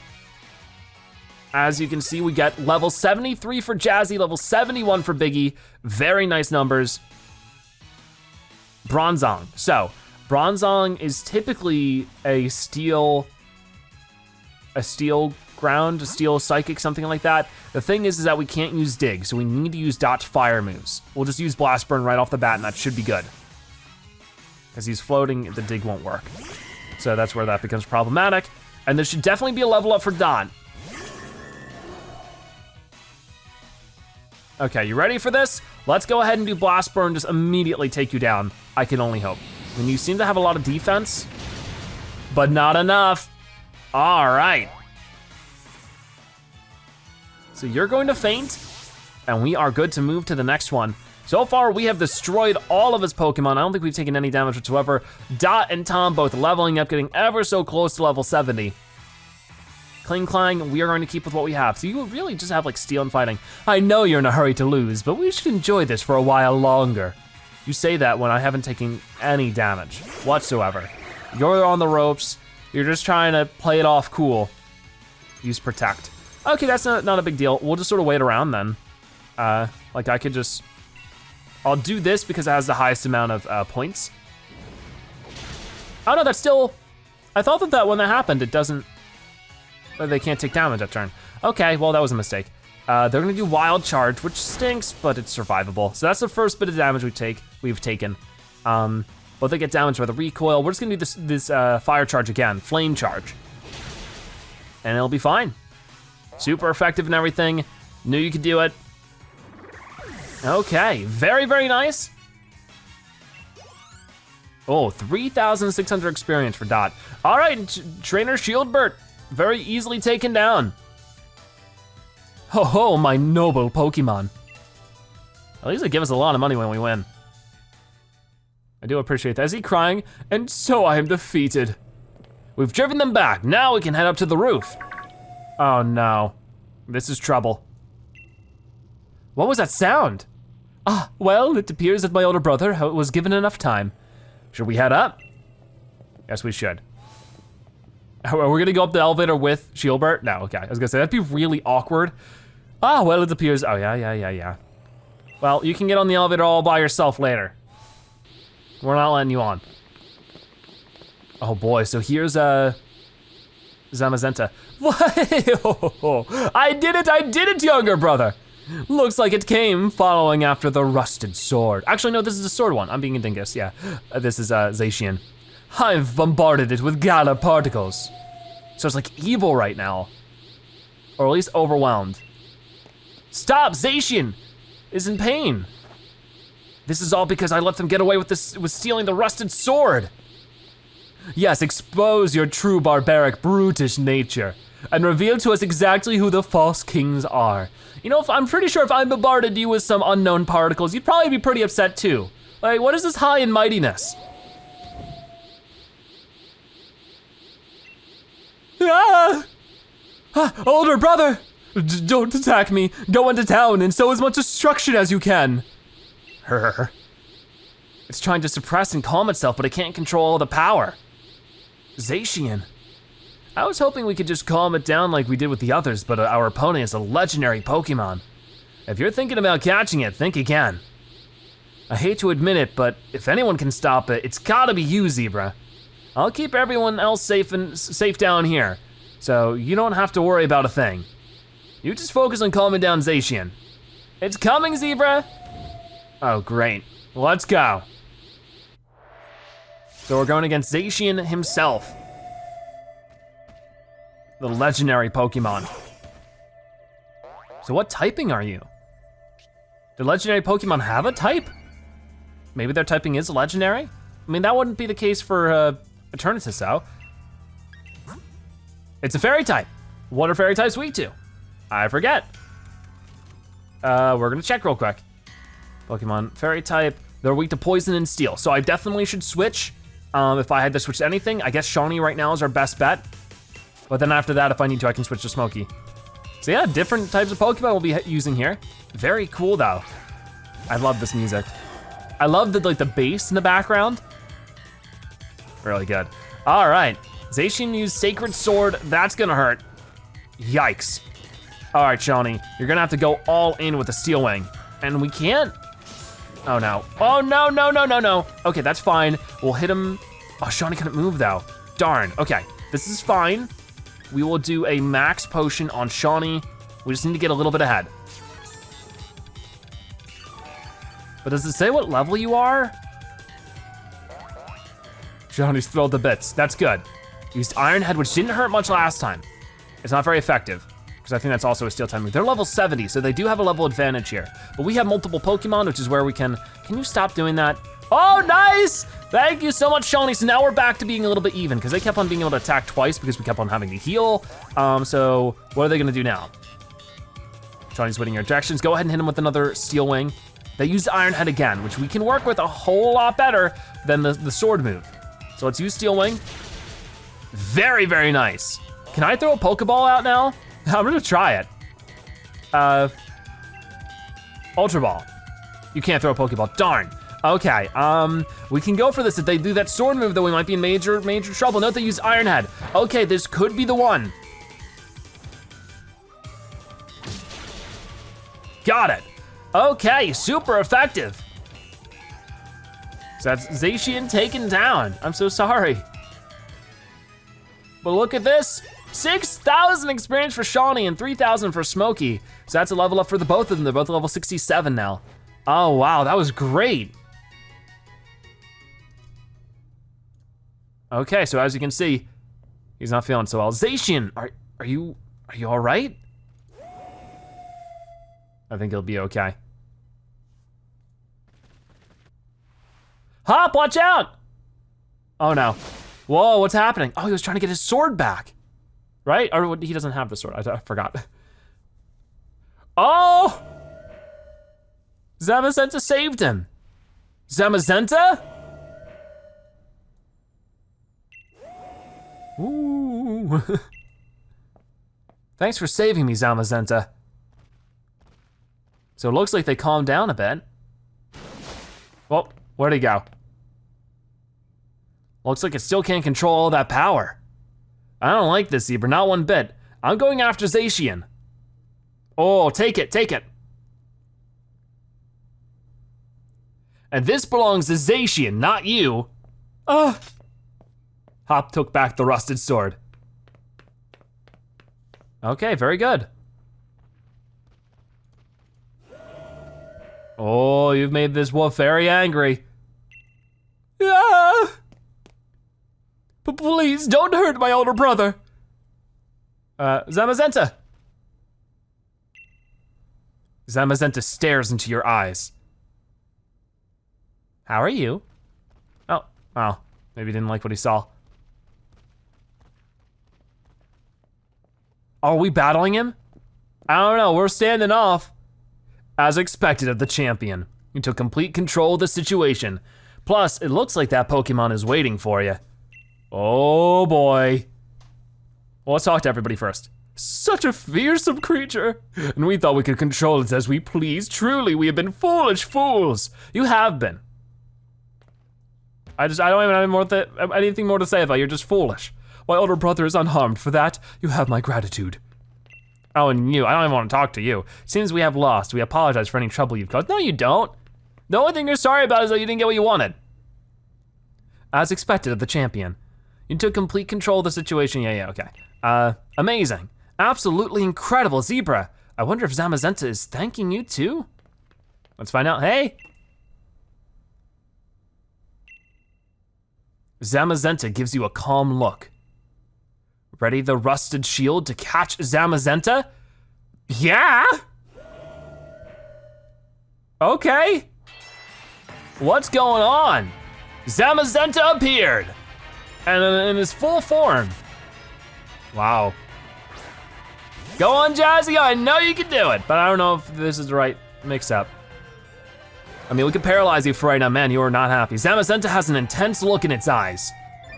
as you can see, we get level 73 for Jazzy, level 71 for Biggie. Very nice numbers. Bronzong. So, Bronzong is typically a steel ground, a steel psychic, something like that. The thing is that we can't use dig, so we need to use dodge fire moves. We'll just use blast burn right off the bat and that should be good. As he's floating, the dig won't work. So that's where that becomes problematic. And there should definitely be a level up for Don. Okay, you ready for this? Let's go ahead and do blast burn, just immediately take you down. I can only hope. I mean, you seem to have a lot of defense, but not enough. All right. So you're going to faint, and we are good to move to the next one. So far, we have destroyed all of his Pokemon. I don't think we've taken any damage whatsoever. Dot and Tom both leveling up, getting ever so close to level 70. Kling Klang, we are going to keep with what we have. So you really just have like steel and fighting. I know you're in a hurry to lose, but we should enjoy this for a while longer. You say that when I haven't taken any damage whatsoever. You're on the ropes. You're just trying to play it off cool. Use protect. Okay, that's not a big deal. We'll just sort of wait around then. Like I could just, I'll do this because it has the highest amount of points. Oh no, that's still, I thought that when that happened, it doesn't, they can't take damage that turn. Okay, well that was a mistake. They're gonna do Wild Charge, which stinks, but it's survivable. So that's the first bit of damage we've taken. But they get damaged by the recoil. We're just gonna do this Fire Charge again, Flame Charge. And it'll be fine. Super effective and everything. Knew you could do it. Okay, very, very nice. Oh, 3,600 experience for Dot. All right, Trainer Shieldbert, very easily taken down. Ho ho, my noble Pokemon. At least they give us a lot of money when we win. I do appreciate that. Is he crying? And so I am defeated. We've driven them back. Now we can head up to the roof. Oh no, this is trouble. What was that sound? Ah, well, it appears that my older brother was given enough time. Should we head up? Yes, we should. Are we gonna go up the elevator with Shieldbert? No, okay, I was gonna say, that'd be really awkward. Ah, well, it appears, oh yeah. Well, you can get on the elevator all by yourself later. We're not letting you on. Oh boy, so here's Zamazenta. I did it, younger brother. Looks like it came following after the rusted sword. Actually, no, this is the sword one. I'm being a dingus, yeah. This is Zacian. I've bombarded it with Galar particles. So it's like evil right now. Or at least overwhelmed. Stop, Zacian is in pain. This is all because I let them get away with stealing the rusted sword. Yes, expose your true barbaric, brutish nature. and reveal to us exactly who the false kings are. You know, I'm pretty sure if I bombarded you with some unknown particles, you'd probably be pretty upset too. Like, what is this high in mightiness? Ah! Older brother, don't attack me. Go into town and sow as much destruction as you can. It's trying to suppress and calm itself, but it can't control all the power. Zacian. I was hoping we could just calm it down like we did with the others, but our opponent is a legendary Pokemon. If you're thinking about catching it, think again. I hate to admit it, but if anyone can stop it, it's gotta be you, Zebra. I'll keep everyone else safe down here, so you don't have to worry about a thing. You just focus on calming down Zacian. It's coming, Zebra. Oh, great. Let's go. So we're going against Zacian himself. The legendary Pokemon. So what typing are you? Do legendary Pokemon have a type? Maybe their typing is legendary? I mean, that wouldn't be the case for Eternatus, though. It's a fairy type. What are fairy types weak to? I forget. We're gonna check real quick. Pokemon fairy type, they're weak to poison and steel. So I definitely should switch. If I had to switch to anything, I guess Shawnee right now is our best bet. But then after that, if I need to, I can switch to Smokey. So yeah, different types of Pokemon we'll be using here. Very cool though. I love this music. I love the bass in the background. Really good. All right, Zacian used Sacred Sword. That's gonna hurt. Yikes. All right, Shawnee, you're gonna have to go all in with the Steel Wing. And we can't. Oh no. Oh no, no, no, no, no. Okay, that's fine. We'll hit him. Oh, Shawnee couldn't move though. Darn, okay, this is fine. We will do a max potion on Shawnee. We just need to get a little bit ahead. But does it say what level you are? Shawnee's thrilled to bits, that's good. Used Iron Head, which didn't hurt much last time. It's not very effective, because I think that's also a Steel type move. They're level 70, so they do have a level advantage here. But we have multiple Pokemon, which is where we can you stop doing that? Oh, nice! Thank you so much, Shawnee. So now we're back to being a little bit even, because they kept on being able to attack twice because we kept on having to heal. So what are they gonna do now? Shawnee's winning your directions. Go ahead and hit him with another Steel Wing. They used Iron Head again, which we can work with a whole lot better than the sword move. So let's use Steel Wing. Very, very nice. Can I throw a Pokeball out now? I'm gonna try it. Ultra Ball. You can't throw a Pokeball, darn. Okay, we can go for this. If they do that sword move, though, we might be in major trouble. Note they use Iron Head. Okay, this could be the one. Got it. Okay, super effective. So that's Zacian taken down. I'm so sorry. But look at this. 6,000 experience for Shawnee and 3,000 for Smokey. So that's a level up for the both of them. They're both level 67 now. Oh wow, that was great. Okay, so as you can see, he's not feeling so well. Zacian, are you all right? I think he'll be okay. Hop, watch out! Oh no. Whoa, what's happening? Oh, he was trying to get his sword back. Right? Or he doesn't have the sword, I forgot. Oh! Zamazenta saved him. Zamazenta? Ooh. Thanks for saving me, Zamazenta. So it looks like they calmed down a bit. Well, where'd he go? Looks like it still can't control all that power. I don't like this, Zebra, not one bit. I'm going after Zacian. Oh, take it, take it. And this belongs to Zacian, not you. Hop took back the rusted sword. Okay, very good. Oh, you've made this wolf very angry. Ah! But please, don't hurt my older brother. Zamazenta. Zamazenta stares into your eyes. How are you? Oh, wow, maybe he didn't like what he saw. Are we battling him? I don't know, we're standing off. As expected of the champion, you took complete control of the situation. Plus, it looks like that Pokemon is waiting for you. Oh boy. Well, let's talk to everybody first. Such a fearsome creature, and we thought we could control it as we please. Truly, we have been foolish fools. You have been. I don't even have anything more to say about it. You're just foolish. My older brother is unharmed. For that, you have my gratitude. Oh, and you, I don't even want to talk to you. Seems we have lost. We apologize for any trouble you've caused. No, you don't. The only thing you're sorry about is that you didn't get what you wanted. As expected of the champion. You took complete control of the situation. Yeah, okay. Amazing. Absolutely incredible, Zebra. I wonder if Zamazenta is thanking you too? Let's find out, hey. Zamazenta gives you a calm look. Ready the rusted shield to catch Zamazenta? Yeah? Okay. What's going on? Zamazenta appeared. And in his full form. Wow. Go on, Jazzy, I know you can do it, but I don't know if this is the right mix-up. I mean, we could paralyze you for right now, man, you are not happy. Zamazenta has an intense look in its eyes.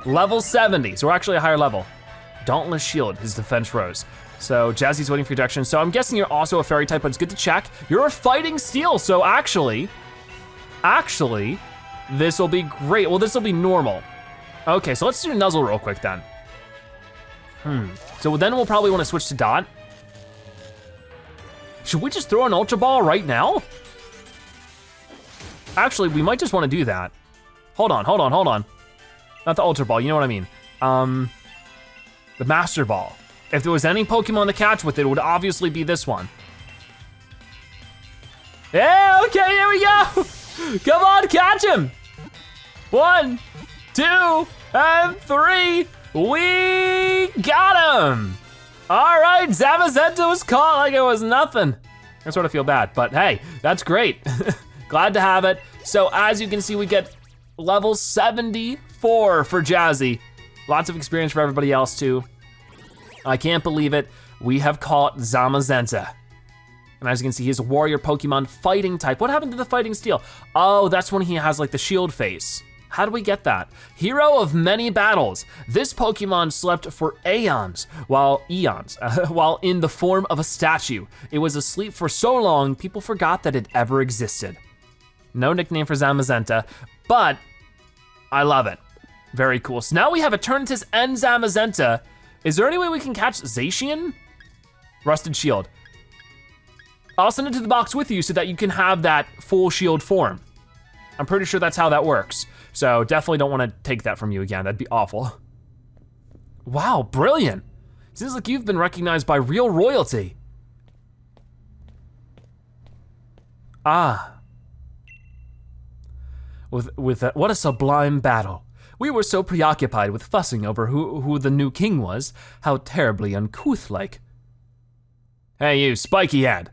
Level 70, so we're actually a higher level. Dauntless Shield, his defense rose. So Jazzy's waiting for your direction. So I'm guessing you're also a fairy type, but it's good to check. You're a fighting steel, so actually, this will be great. Well, this will be normal. Okay, so let's do Nuzzle real quick then. So then we'll probably want to switch to Dot. Should we just throw an Ultra Ball right now? Actually, we might just want to do that. Hold on. Not the Ultra Ball, you know what I mean. The Master Ball. If there was any Pokemon to catch with it, it would obviously be this one. Yeah, okay, here we go. Come on, catch him. 1, 2, and 3. We got him. All right, Zamazenta was caught like it was nothing. I sort of feel bad, but hey, that's great. Glad to have it. So as you can see, we get level 74 for Jazzy. Lots of experience for everybody else too. I can't believe it. We have caught Zamazenta. And as you can see, he's a warrior Pokemon fighting type. What happened to the fighting steel? Oh, that's when he has like the shield face. How do we get that? Hero of many battles. This Pokemon slept for eons while in the form of a statue. It was asleep for so long, people forgot that it ever existed. No nickname for Zamazenta, but I love it. Very cool. So now we have Eternatus and Zamazenta. Is there any way we can catch Zacian? Rusted Shield. I'll send it to the box with you so that you can have that full shield form. I'm pretty sure that's how that works. So definitely don't want to take that from you again. That'd be awful. Wow, brilliant. Seems like you've been recognized by real royalty. Ah. What a sublime battle. We were so preoccupied with fussing over who the new king was, how terribly uncouth-like. Hey you, spiky head.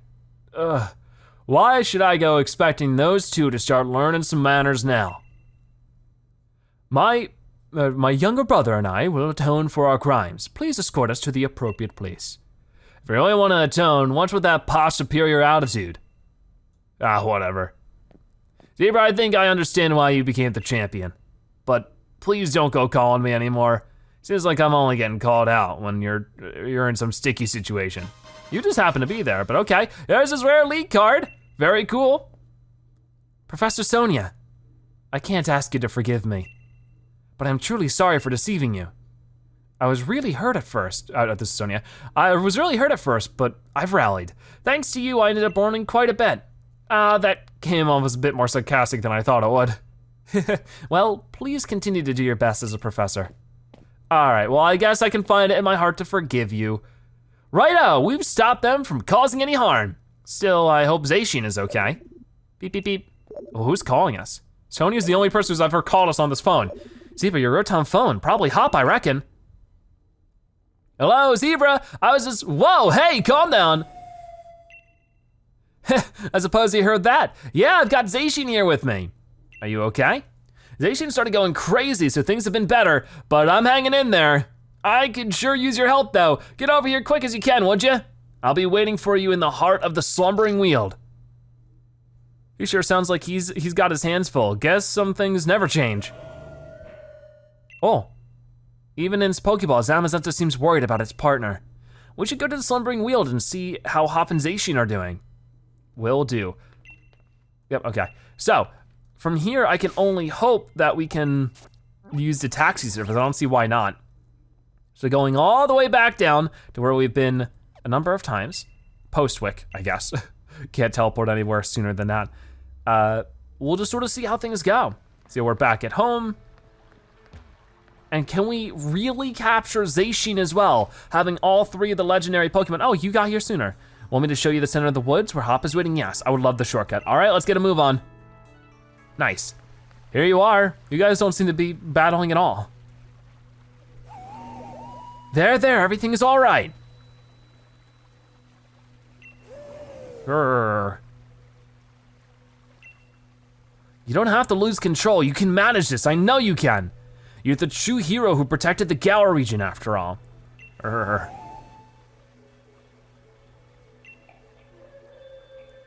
Why should I go expecting those two to start learning some manners now? My younger brother and I will atone for our crimes. Please escort us to the appropriate place. If you really want to atone, what's with that posh superior attitude? Ah, whatever. Zebra, I think I understand why you became the champion, but please don't go calling me anymore. Seems like I'm only getting called out when you're in some sticky situation. You just happen to be there, but okay. There's this rare league card. Very cool. Professor Sonia, I can't ask you to forgive me, but I'm truly sorry for deceiving you. I was really hurt at first. This is Sonia. I was really hurt at first, but I've rallied. Thanks to you, I ended up learning quite a bit. That came off as a bit more sarcastic than I thought it would. Well, please continue to do your best as a professor. All right, well, I guess I can find it in my heart to forgive you. Righto, we've stopped them from causing any harm. Still, I hope Zacian is okay. Beep, beep, beep. Well, who's calling us? Sonia's the only person who's ever called us on this phone. Zebra, your Rotom phone, probably Hop, I reckon. Hello, Zebra, whoa, hey, calm down. I suppose you heard that. Yeah, I've got Zacian here with me. Are you okay? Zacian started going crazy, so things have been better, but I'm hanging in there. I could sure use your help though. Get over here quick as you can, would you? I'll be waiting for you in the heart of the slumbering weald. He sure sounds like he's got his hands full. Guess some things never change. Oh, even in his Pokeball, Zamazenta seems worried about its partner. We should go to the slumbering weald and see how Hop and Zacian are doing. Will do. Yep, okay. So, from here I can only hope that we can use the taxi service. I don't see why not. So going all the way back down to where we've been a number of times. Postwick, I guess. Can't teleport anywhere sooner than that. We'll just sort of see how things go. So we're back at home. And can we really capture Zacian as well? Having all 3 of the legendary Pokemon. Oh, you got here sooner. Want me to show you the center of the woods where Hop is waiting? Yes, I would love the shortcut. All right, let's get a move on. Nice. Here you are. You guys don't seem to be battling at all. There, everything is all right. Grrr. You don't have to lose control. You can manage this. I know you can. You're the true hero who protected the Galar region after all. Grrr.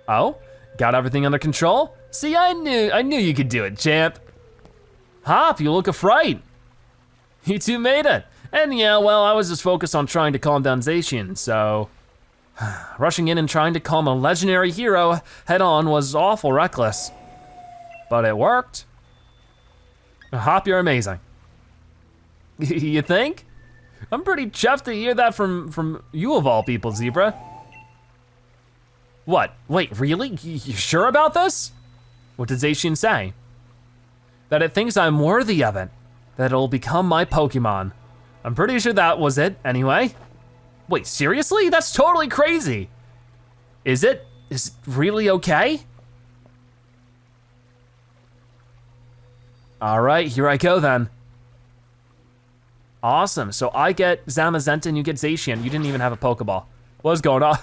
Oh, got everything under control? See, I knew you could do it, champ. Hop, you look a fright. You two made it. And yeah, well, I was just focused on trying to calm down Zacian, so rushing in and trying to calm a legendary hero head on was awful reckless. But it worked. Hop, you're amazing. You think? I'm pretty chuffed to hear that from you of all people, Zebra. What, wait, really? You sure about this? What did Zacian say? That it thinks I'm worthy of it, that it'll become my Pokemon. I'm pretty sure that was it, anyway. Wait, seriously? That's totally crazy. Is it? Is it really okay? All right, here I go then. Awesome, so I get Zamazenta and you get Zacian. You didn't even have a Pokeball. What's going on?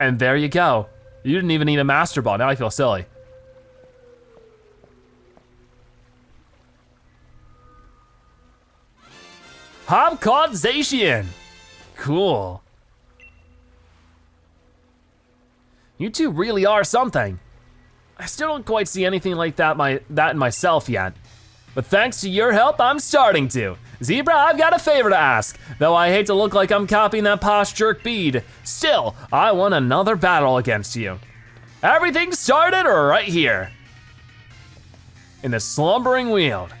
And there you go. You didn't even need a Master Ball, now I feel silly. Hop caught Zacian. Cool. You two really are something. I still don't quite see anything like that in myself yet. But thanks to your help, I'm starting to. Zebra, I've got a favor to ask. Though I hate to look like I'm copying that posh jerk bead. Still, I want another battle against you. Everything started right here. In the slumbering weald.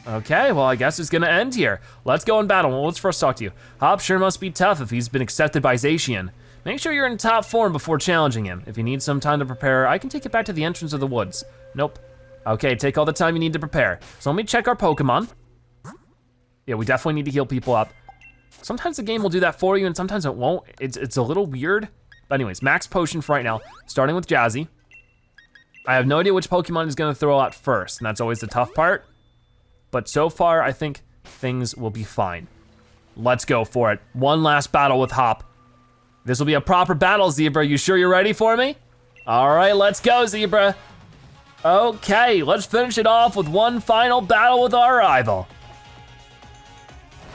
Okay, well I guess it's gonna end here. Let's go and battle. Well, let's first talk to you. Hop sure must be tough if he's been accepted by Zacian. Make sure you're in top form before challenging him. If you need some time to prepare, I can take you back to the entrance of the woods. Nope. Okay, take all the time you need to prepare. So let me check our Pokemon. Yeah, we definitely need to heal people up. Sometimes the game will do that for you and sometimes it won't. It's a little weird. But anyways, max potion for right now, starting with Jazzy. I have no idea which Pokemon is gonna throw out first, and that's always the tough part. But so far, I think things will be fine. Let's go for it. One last battle with Hop. This will be a proper battle, Zebra. You sure you're ready for me? All right, let's go, Zebra. Okay, let's finish it off with one final battle with our rival.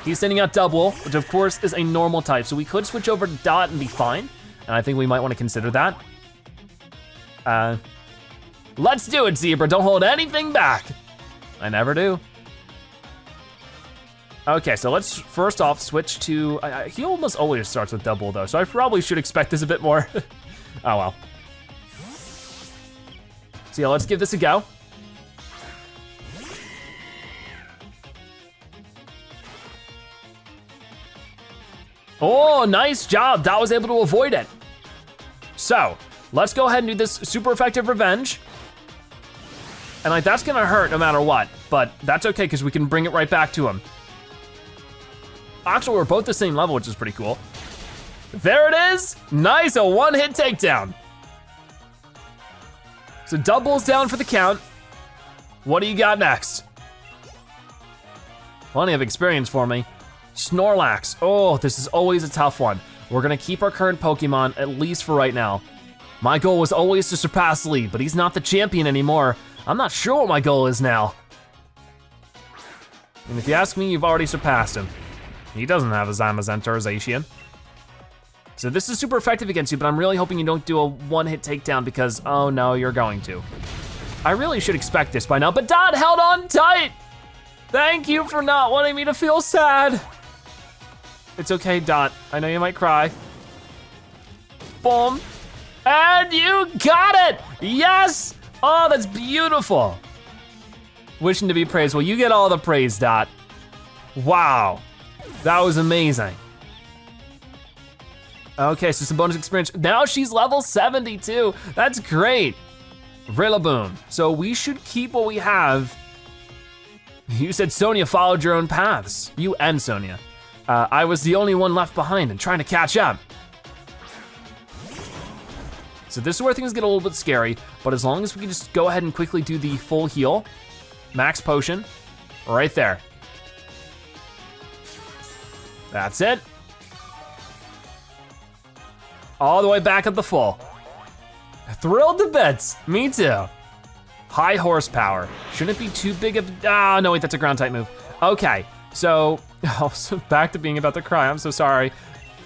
He's sending out Double, which of course is a normal type, so we could switch over to Dot and be fine, and I think we might want to consider that. Let's do it, Zebra. Don't hold anything back. I never do. Okay, so let's first off switch to, he almost always starts with Double though, so I probably should expect this a bit more. Oh well. So yeah, let's give this a go. Oh, nice job, Dot was able to avoid it. So, let's go ahead and do this super effective revenge. And like, that's gonna hurt no matter what, but that's okay, because we can bring it right back to him. Actually, we're both the same level, which is pretty cool. There it is, nice, a one-hit takedown. So Double's down for the count. What do you got next? Plenty of experience for me. Snorlax, oh, this is always a tough one. We're gonna keep our current Pokemon, at least for right now. My goal was always to surpass Lee, but he's not the champion anymore. I'm not sure what my goal is now. And if you ask me, you've already surpassed him. He doesn't have a Zamazenta or Zacian. So this is super effective against you, but I'm really hoping you don't do a one-hit takedown because, oh no, you're going to. I really should expect this by now, but Dot held on tight. Thank you for not wanting me to feel sad. It's okay, Dot. I know you might cry. Boom. And you got it! Yes! Oh, that's beautiful. Wishing to be praised. Well, you get all the praise, Dot. Wow, that was amazing. Okay, so some bonus experience. Now she's level 72. That's great. Rillaboom. So we should keep what we have. You said Sonia followed your own paths. You and Sonia. I was the only one left behind and trying to catch up. So this is where things get a little bit scary, but as long as we can just go ahead and quickly do the full heal, max potion, right there. That's it. All the way back at the full. Thrilled to bits, me too. High horsepower. Shouldn't it be too big of, no wait, that's a ground type move. Okay, so back to being about to cry, I'm so sorry.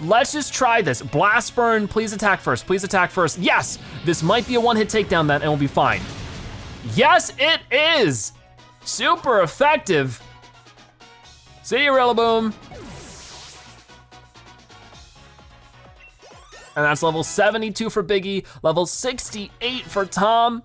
Let's just try this. Blast Burn, please attack first, please attack first. Yes, this might be a one-hit takedown then and we'll be fine. Yes, it is. Super effective. See you, Rillaboom. And that's level 72 for Biggie, level 68 for Tom.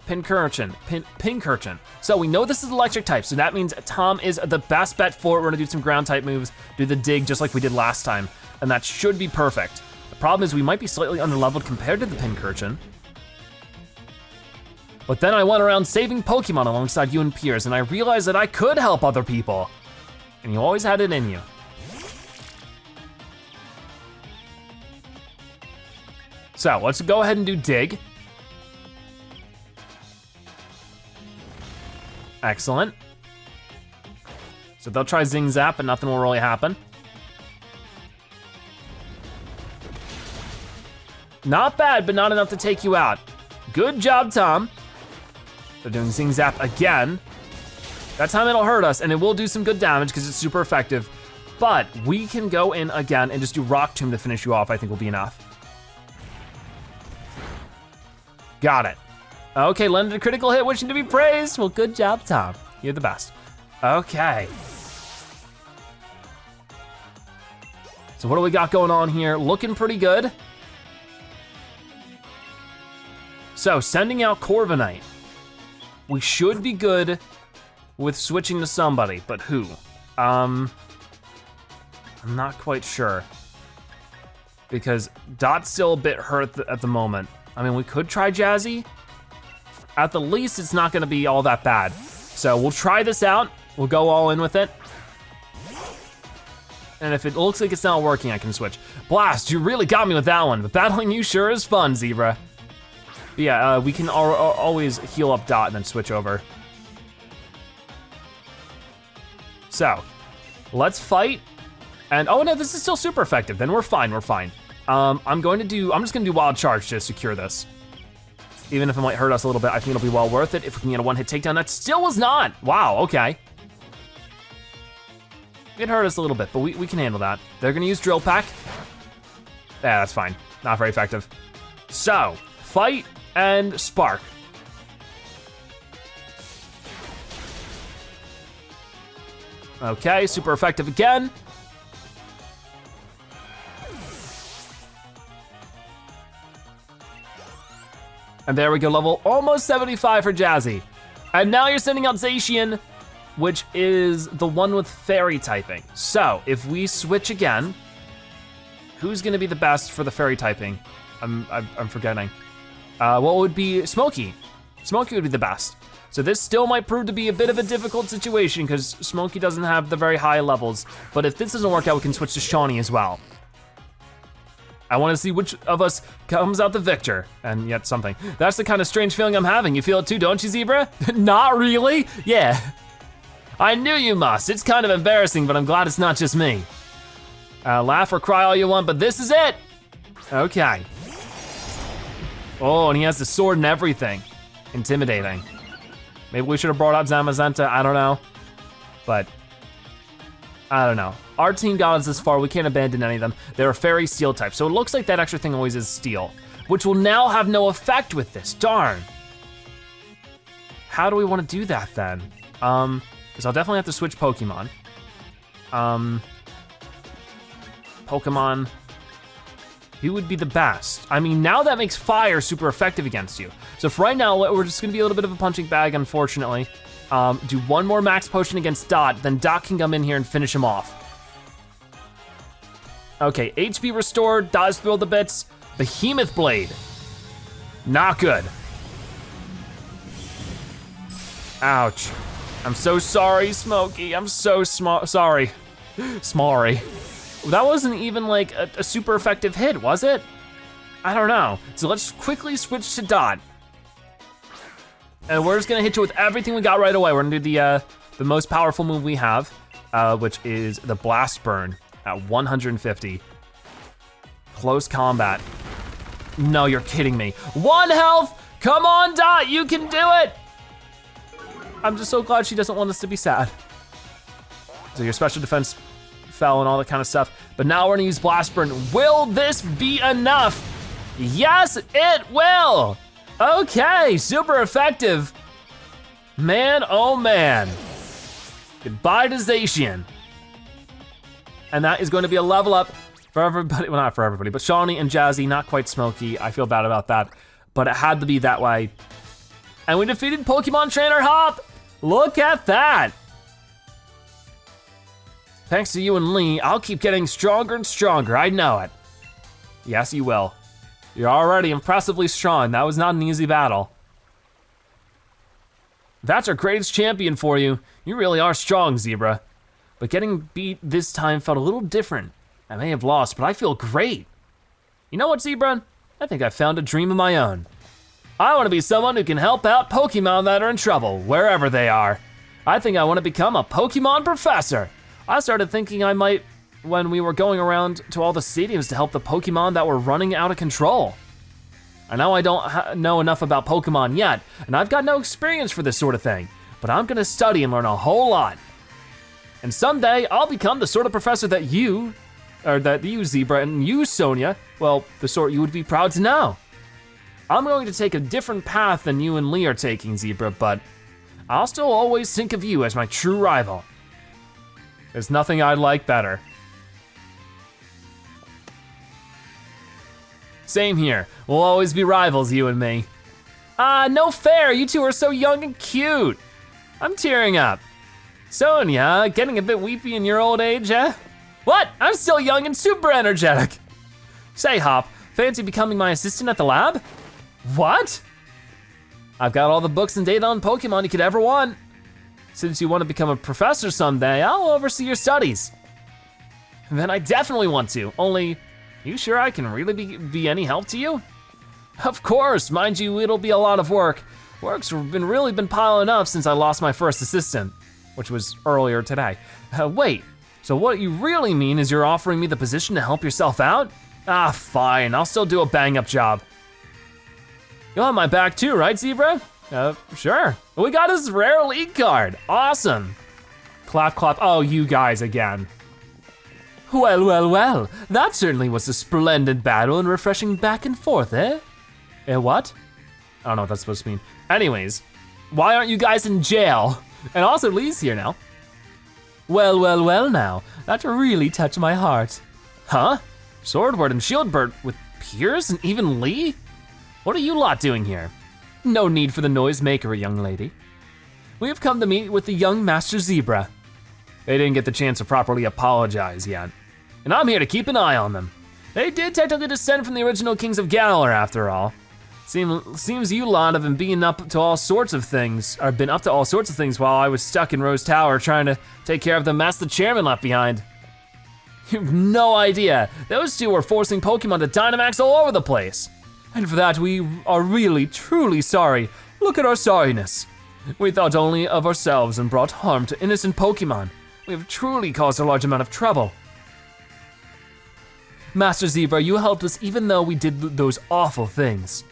Pincurchin. So we know this is electric type, so that means Tom is the best bet for it. We're gonna do some ground type moves, do the dig just like we did last time, and that should be perfect. The problem is we might be slightly underleveled compared to the Pincurchin. But then I went around saving Pokemon alongside you and Piers, and I realized that I could help other people. And you always had it in you. So let's go ahead and do dig. Excellent. So they'll try Zing Zap, but nothing will really happen. Not bad, but not enough to take you out. Good job, Tom. They're doing Zing Zap again. That time it'll hurt us, and it will do some good damage because it's super effective, but we can go in again and just do Rock Tomb to finish you off, I think will be enough. Got it. Okay, landed a critical hit, wishing to be praised. Well, good job, Tom. You're the best. Okay. So what do we got going on here? Looking pretty good. So sending out Corviknight. We should be good with switching to somebody, but who? I'm not quite sure. Because Dot's still a bit hurt at the moment. I mean, we could try Jazzy. At the least, it's not gonna be all that bad. So we'll try this out. We'll go all in with it. And if it looks like it's not working, I can switch. Blast, you really got me with that one, but battling you sure is fun, Zebra. But yeah, we can always heal up Dot and then switch over. So, let's fight. And oh no, this is still super effective. Then we're fine, we're fine. I'm just gonna do Wild Charge to secure this. Even if it might hurt us a little bit, I think it'll be well worth it if we can get a one-hit takedown. That still was not. Wow, okay. It hurt us a little bit, but we can handle that. They're gonna use Drill Pack. Yeah, that's fine. Not very effective. So, fight and Spark. Okay, super effective again. And there we go, level almost 75 for Jazzy. And now you're sending out Zacian, which is the one with fairy typing. So if we switch again, who's gonna be the best for the fairy typing? I'm forgetting. What would be Smokey? Smokey would be the best. So this still might prove to be a bit of a difficult situation because Smokey doesn't have the very high levels, but if this doesn't work out, we can switch to Shawnee as well. I wanna see which of us comes out the victor, and yet something. That's the kind of strange feeling I'm having. You feel it too, don't you, Zebra? Not really, yeah. I knew you must. It's kind of embarrassing, but I'm glad it's not just me. Laugh or cry all you want, but this is it. Okay. Oh, and he has the sword and everything. Intimidating. Maybe we should have brought out Zamazenta, I don't know. But, I don't know. Our team got us this far, we can't abandon any of them. They're a fairy steel type, so it looks like that extra thing always is steel, which will now have no effect with this, darn. How do we wanna do that then? Because I'll definitely have to switch Pokemon. Pokemon, who would be the best? I mean, now that makes fire super effective against you. So for right now, we're just gonna be a little bit of a punching bag, unfortunately. Do one more max potion against Dot, then Dot can come in here and finish him off. Okay, HP restored, Dot's thrilled to bits. Behemoth Blade, not good. Ouch. I'm so sorry, Smokey. I'm so sorry. Smarry. That wasn't even like a super effective hit, was it? I don't know. So let's quickly switch to Dot. And we're just gonna hit you with everything we got right away. We're gonna do the most powerful move we have, which is the Blast Burn at 150. Close combat. No, you're kidding me. 1 health, come on Dot, you can do it. I'm just so glad she doesn't want us to be sad. So your special defense fell and all that kind of stuff, but now we're gonna use Blast Burn. Will this be enough? Yes, it will. Okay, super effective. Man, oh man. Goodbye to Zacian. And that is going to be a level up for everybody, well not for everybody, but Shawnee and Jazzy, not quite Smokey. I feel bad about that, but it had to be that way. And we defeated Pokemon Trainer Hop. Look at that. Thanks to you and Lee, I'll keep getting stronger and stronger, I know it. Yes, you will. You're already impressively strong. That was not an easy battle. That's our greatest champion for you. You really are strong, Zebra. But getting beat this time felt a little different. I may have lost, but I feel great. You know what, Zebra? I think I found a dream of my own. I want to be someone who can help out Pokemon that are in trouble, wherever they are. I think I want to become a Pokemon professor. I started thinking I might when we were going around to all the stadiums to help the Pokemon that were running out of control. I know I don't know enough about Pokemon yet, and I've got no experience for this sort of thing, but I'm gonna study and learn a whole lot. And someday, I'll become the sort of professor that you, Zebra, and you, Sonia, well, the sort you would be proud to know. I'm going to take a different path than you and Lee are taking, Zebra, but I'll still always think of you as my true rival. There's nothing I'd like better. Same here, we'll always be rivals, you and me. No fair, you two are so young and cute. I'm tearing up. Sonia, getting a bit weepy in your old age, eh? What? I'm still young and super energetic. Say, Hop, fancy becoming my assistant at the lab? What? I've got all the books and data on Pokemon you could ever want. Since you want to become a professor someday, I'll oversee your studies. And then I definitely want to, only, you sure I can really be any help to you? Of course, mind you, it'll be a lot of work. Work's really been piling up since I lost my first assistant, which was earlier today. Wait, so what you really mean is you're offering me the position to help yourself out? Ah, fine, I'll still do a bang up job. You'll have my back too, right, Zebra? Sure. We got his rare league card, awesome. Clap, clap, oh, you guys again. Well, well, well, that certainly was a splendid battle and refreshing back and forth, eh? What? I don't know what that's supposed to mean. Anyways, why aren't you guys in jail? And also Lee's here now. Well, well, well now, that really touched my heart. Huh? Swordward and Shieldbird with Piers and even Lee? What are you lot doing here? No need for the noisemaker, young lady. We have come to meet with the young Master Zebra. They didn't get the chance to properly apologize yet. And I'm here to keep an eye on them. They did technically descend from the original kings of Galar after all. Seems you lot have been up to all sorts of things while I was stuck in Rose Tower trying to take care of the mess the chairman left behind. You've no idea. Those two were forcing Pokemon to Dynamax all over the place. And for that, we are really, truly sorry. Look at our sorriness. We thought only of ourselves and brought harm to innocent Pokemon. We have truly caused a large amount of trouble. Master Zebra, you helped us even though we did those awful things.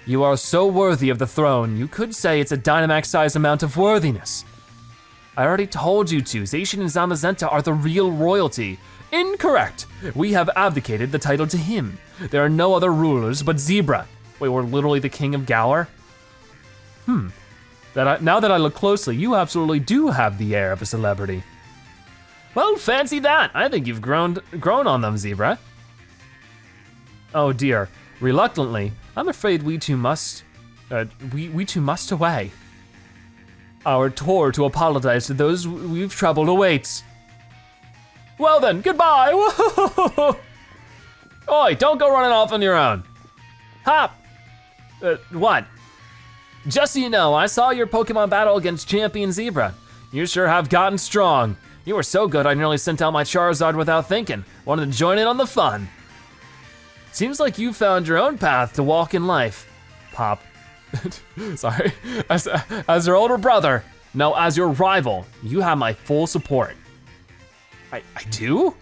You are so worthy of the throne, you could say it's a Dynamax-sized amount of worthiness. I already told you to, Zacian and Zamazenta are the real royalty. Incorrect, we have abdicated the title to him. There are no other rulers but Zebra. Wait, we're literally the king of Galar? Now that I look closely, you absolutely do have the air of a celebrity. Well, fancy that. I think you've grown on them, Zebra. Oh dear, reluctantly, I'm afraid we two must away. Our tour to apologize to those we've troubled awaits. Well then, goodbye. Oi, don't go running off on your own. Hop. What? Just so you know, I saw your Pokemon battle against Champion Zebra. You sure have gotten strong. You were so good I nearly sent out my Charizard without thinking. Wanted to join in on the fun. Seems like you found your own path to walk in life. Pop. Sorry, as your older brother, no, as your rival, you have my full support. I do?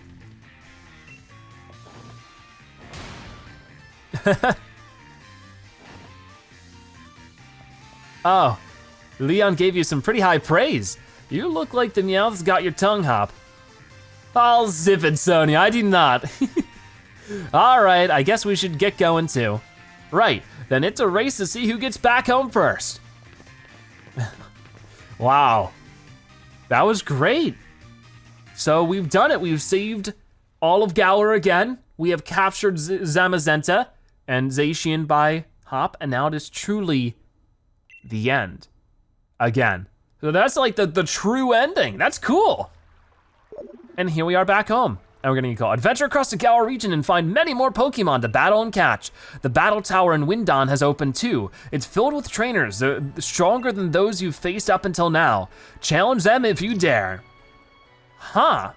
Oh, Leon gave you some pretty high praise. You look like the Meowth's got your tongue hop. I'll zip it, Sonia, I do not. All right, I guess we should get going too. Right, then it's a race to see who gets back home first. Wow, that was great. So we've done it, we've saved all of Galar again. We have captured Zamazenta and Zacian by Hop, and now it is truly the end, again. So that's like the true ending, that's cool. And here we are back home. And we're gonna go adventure across the Galar region and find many more Pokemon to battle and catch. The battle tower in Windon has opened too. It's filled with trainers, stronger than those you've faced up until now. Challenge them if you dare. Huh,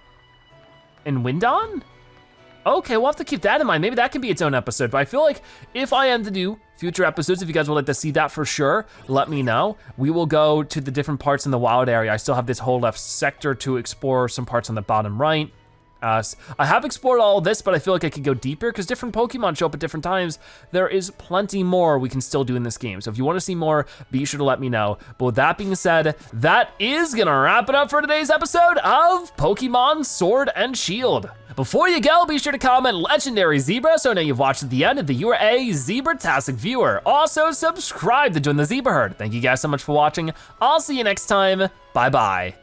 in Windon? Okay, we'll have to keep that in mind. Maybe that can be its own episode, but I feel like if I am to do future episodes, if you guys would like to see that for sure, let me know. We will go to the different parts in the wild area. I still have this whole left sector to explore, some parts on the bottom right. I have explored all of this, but I feel like I could go deeper because different Pokemon show up at different times. There is plenty more we can still do in this game. So if you wanna see more, be sure to let me know. But with that being said, that is gonna wrap it up for today's episode of Pokemon Sword and Shield. Before you go, be sure to comment Legendary Zebra so I know you've watched at the end and that you are a Zebra-tastic viewer. Also subscribe to join the Zebra Herd. Thank you guys so much for watching. I'll see you next time, bye-bye.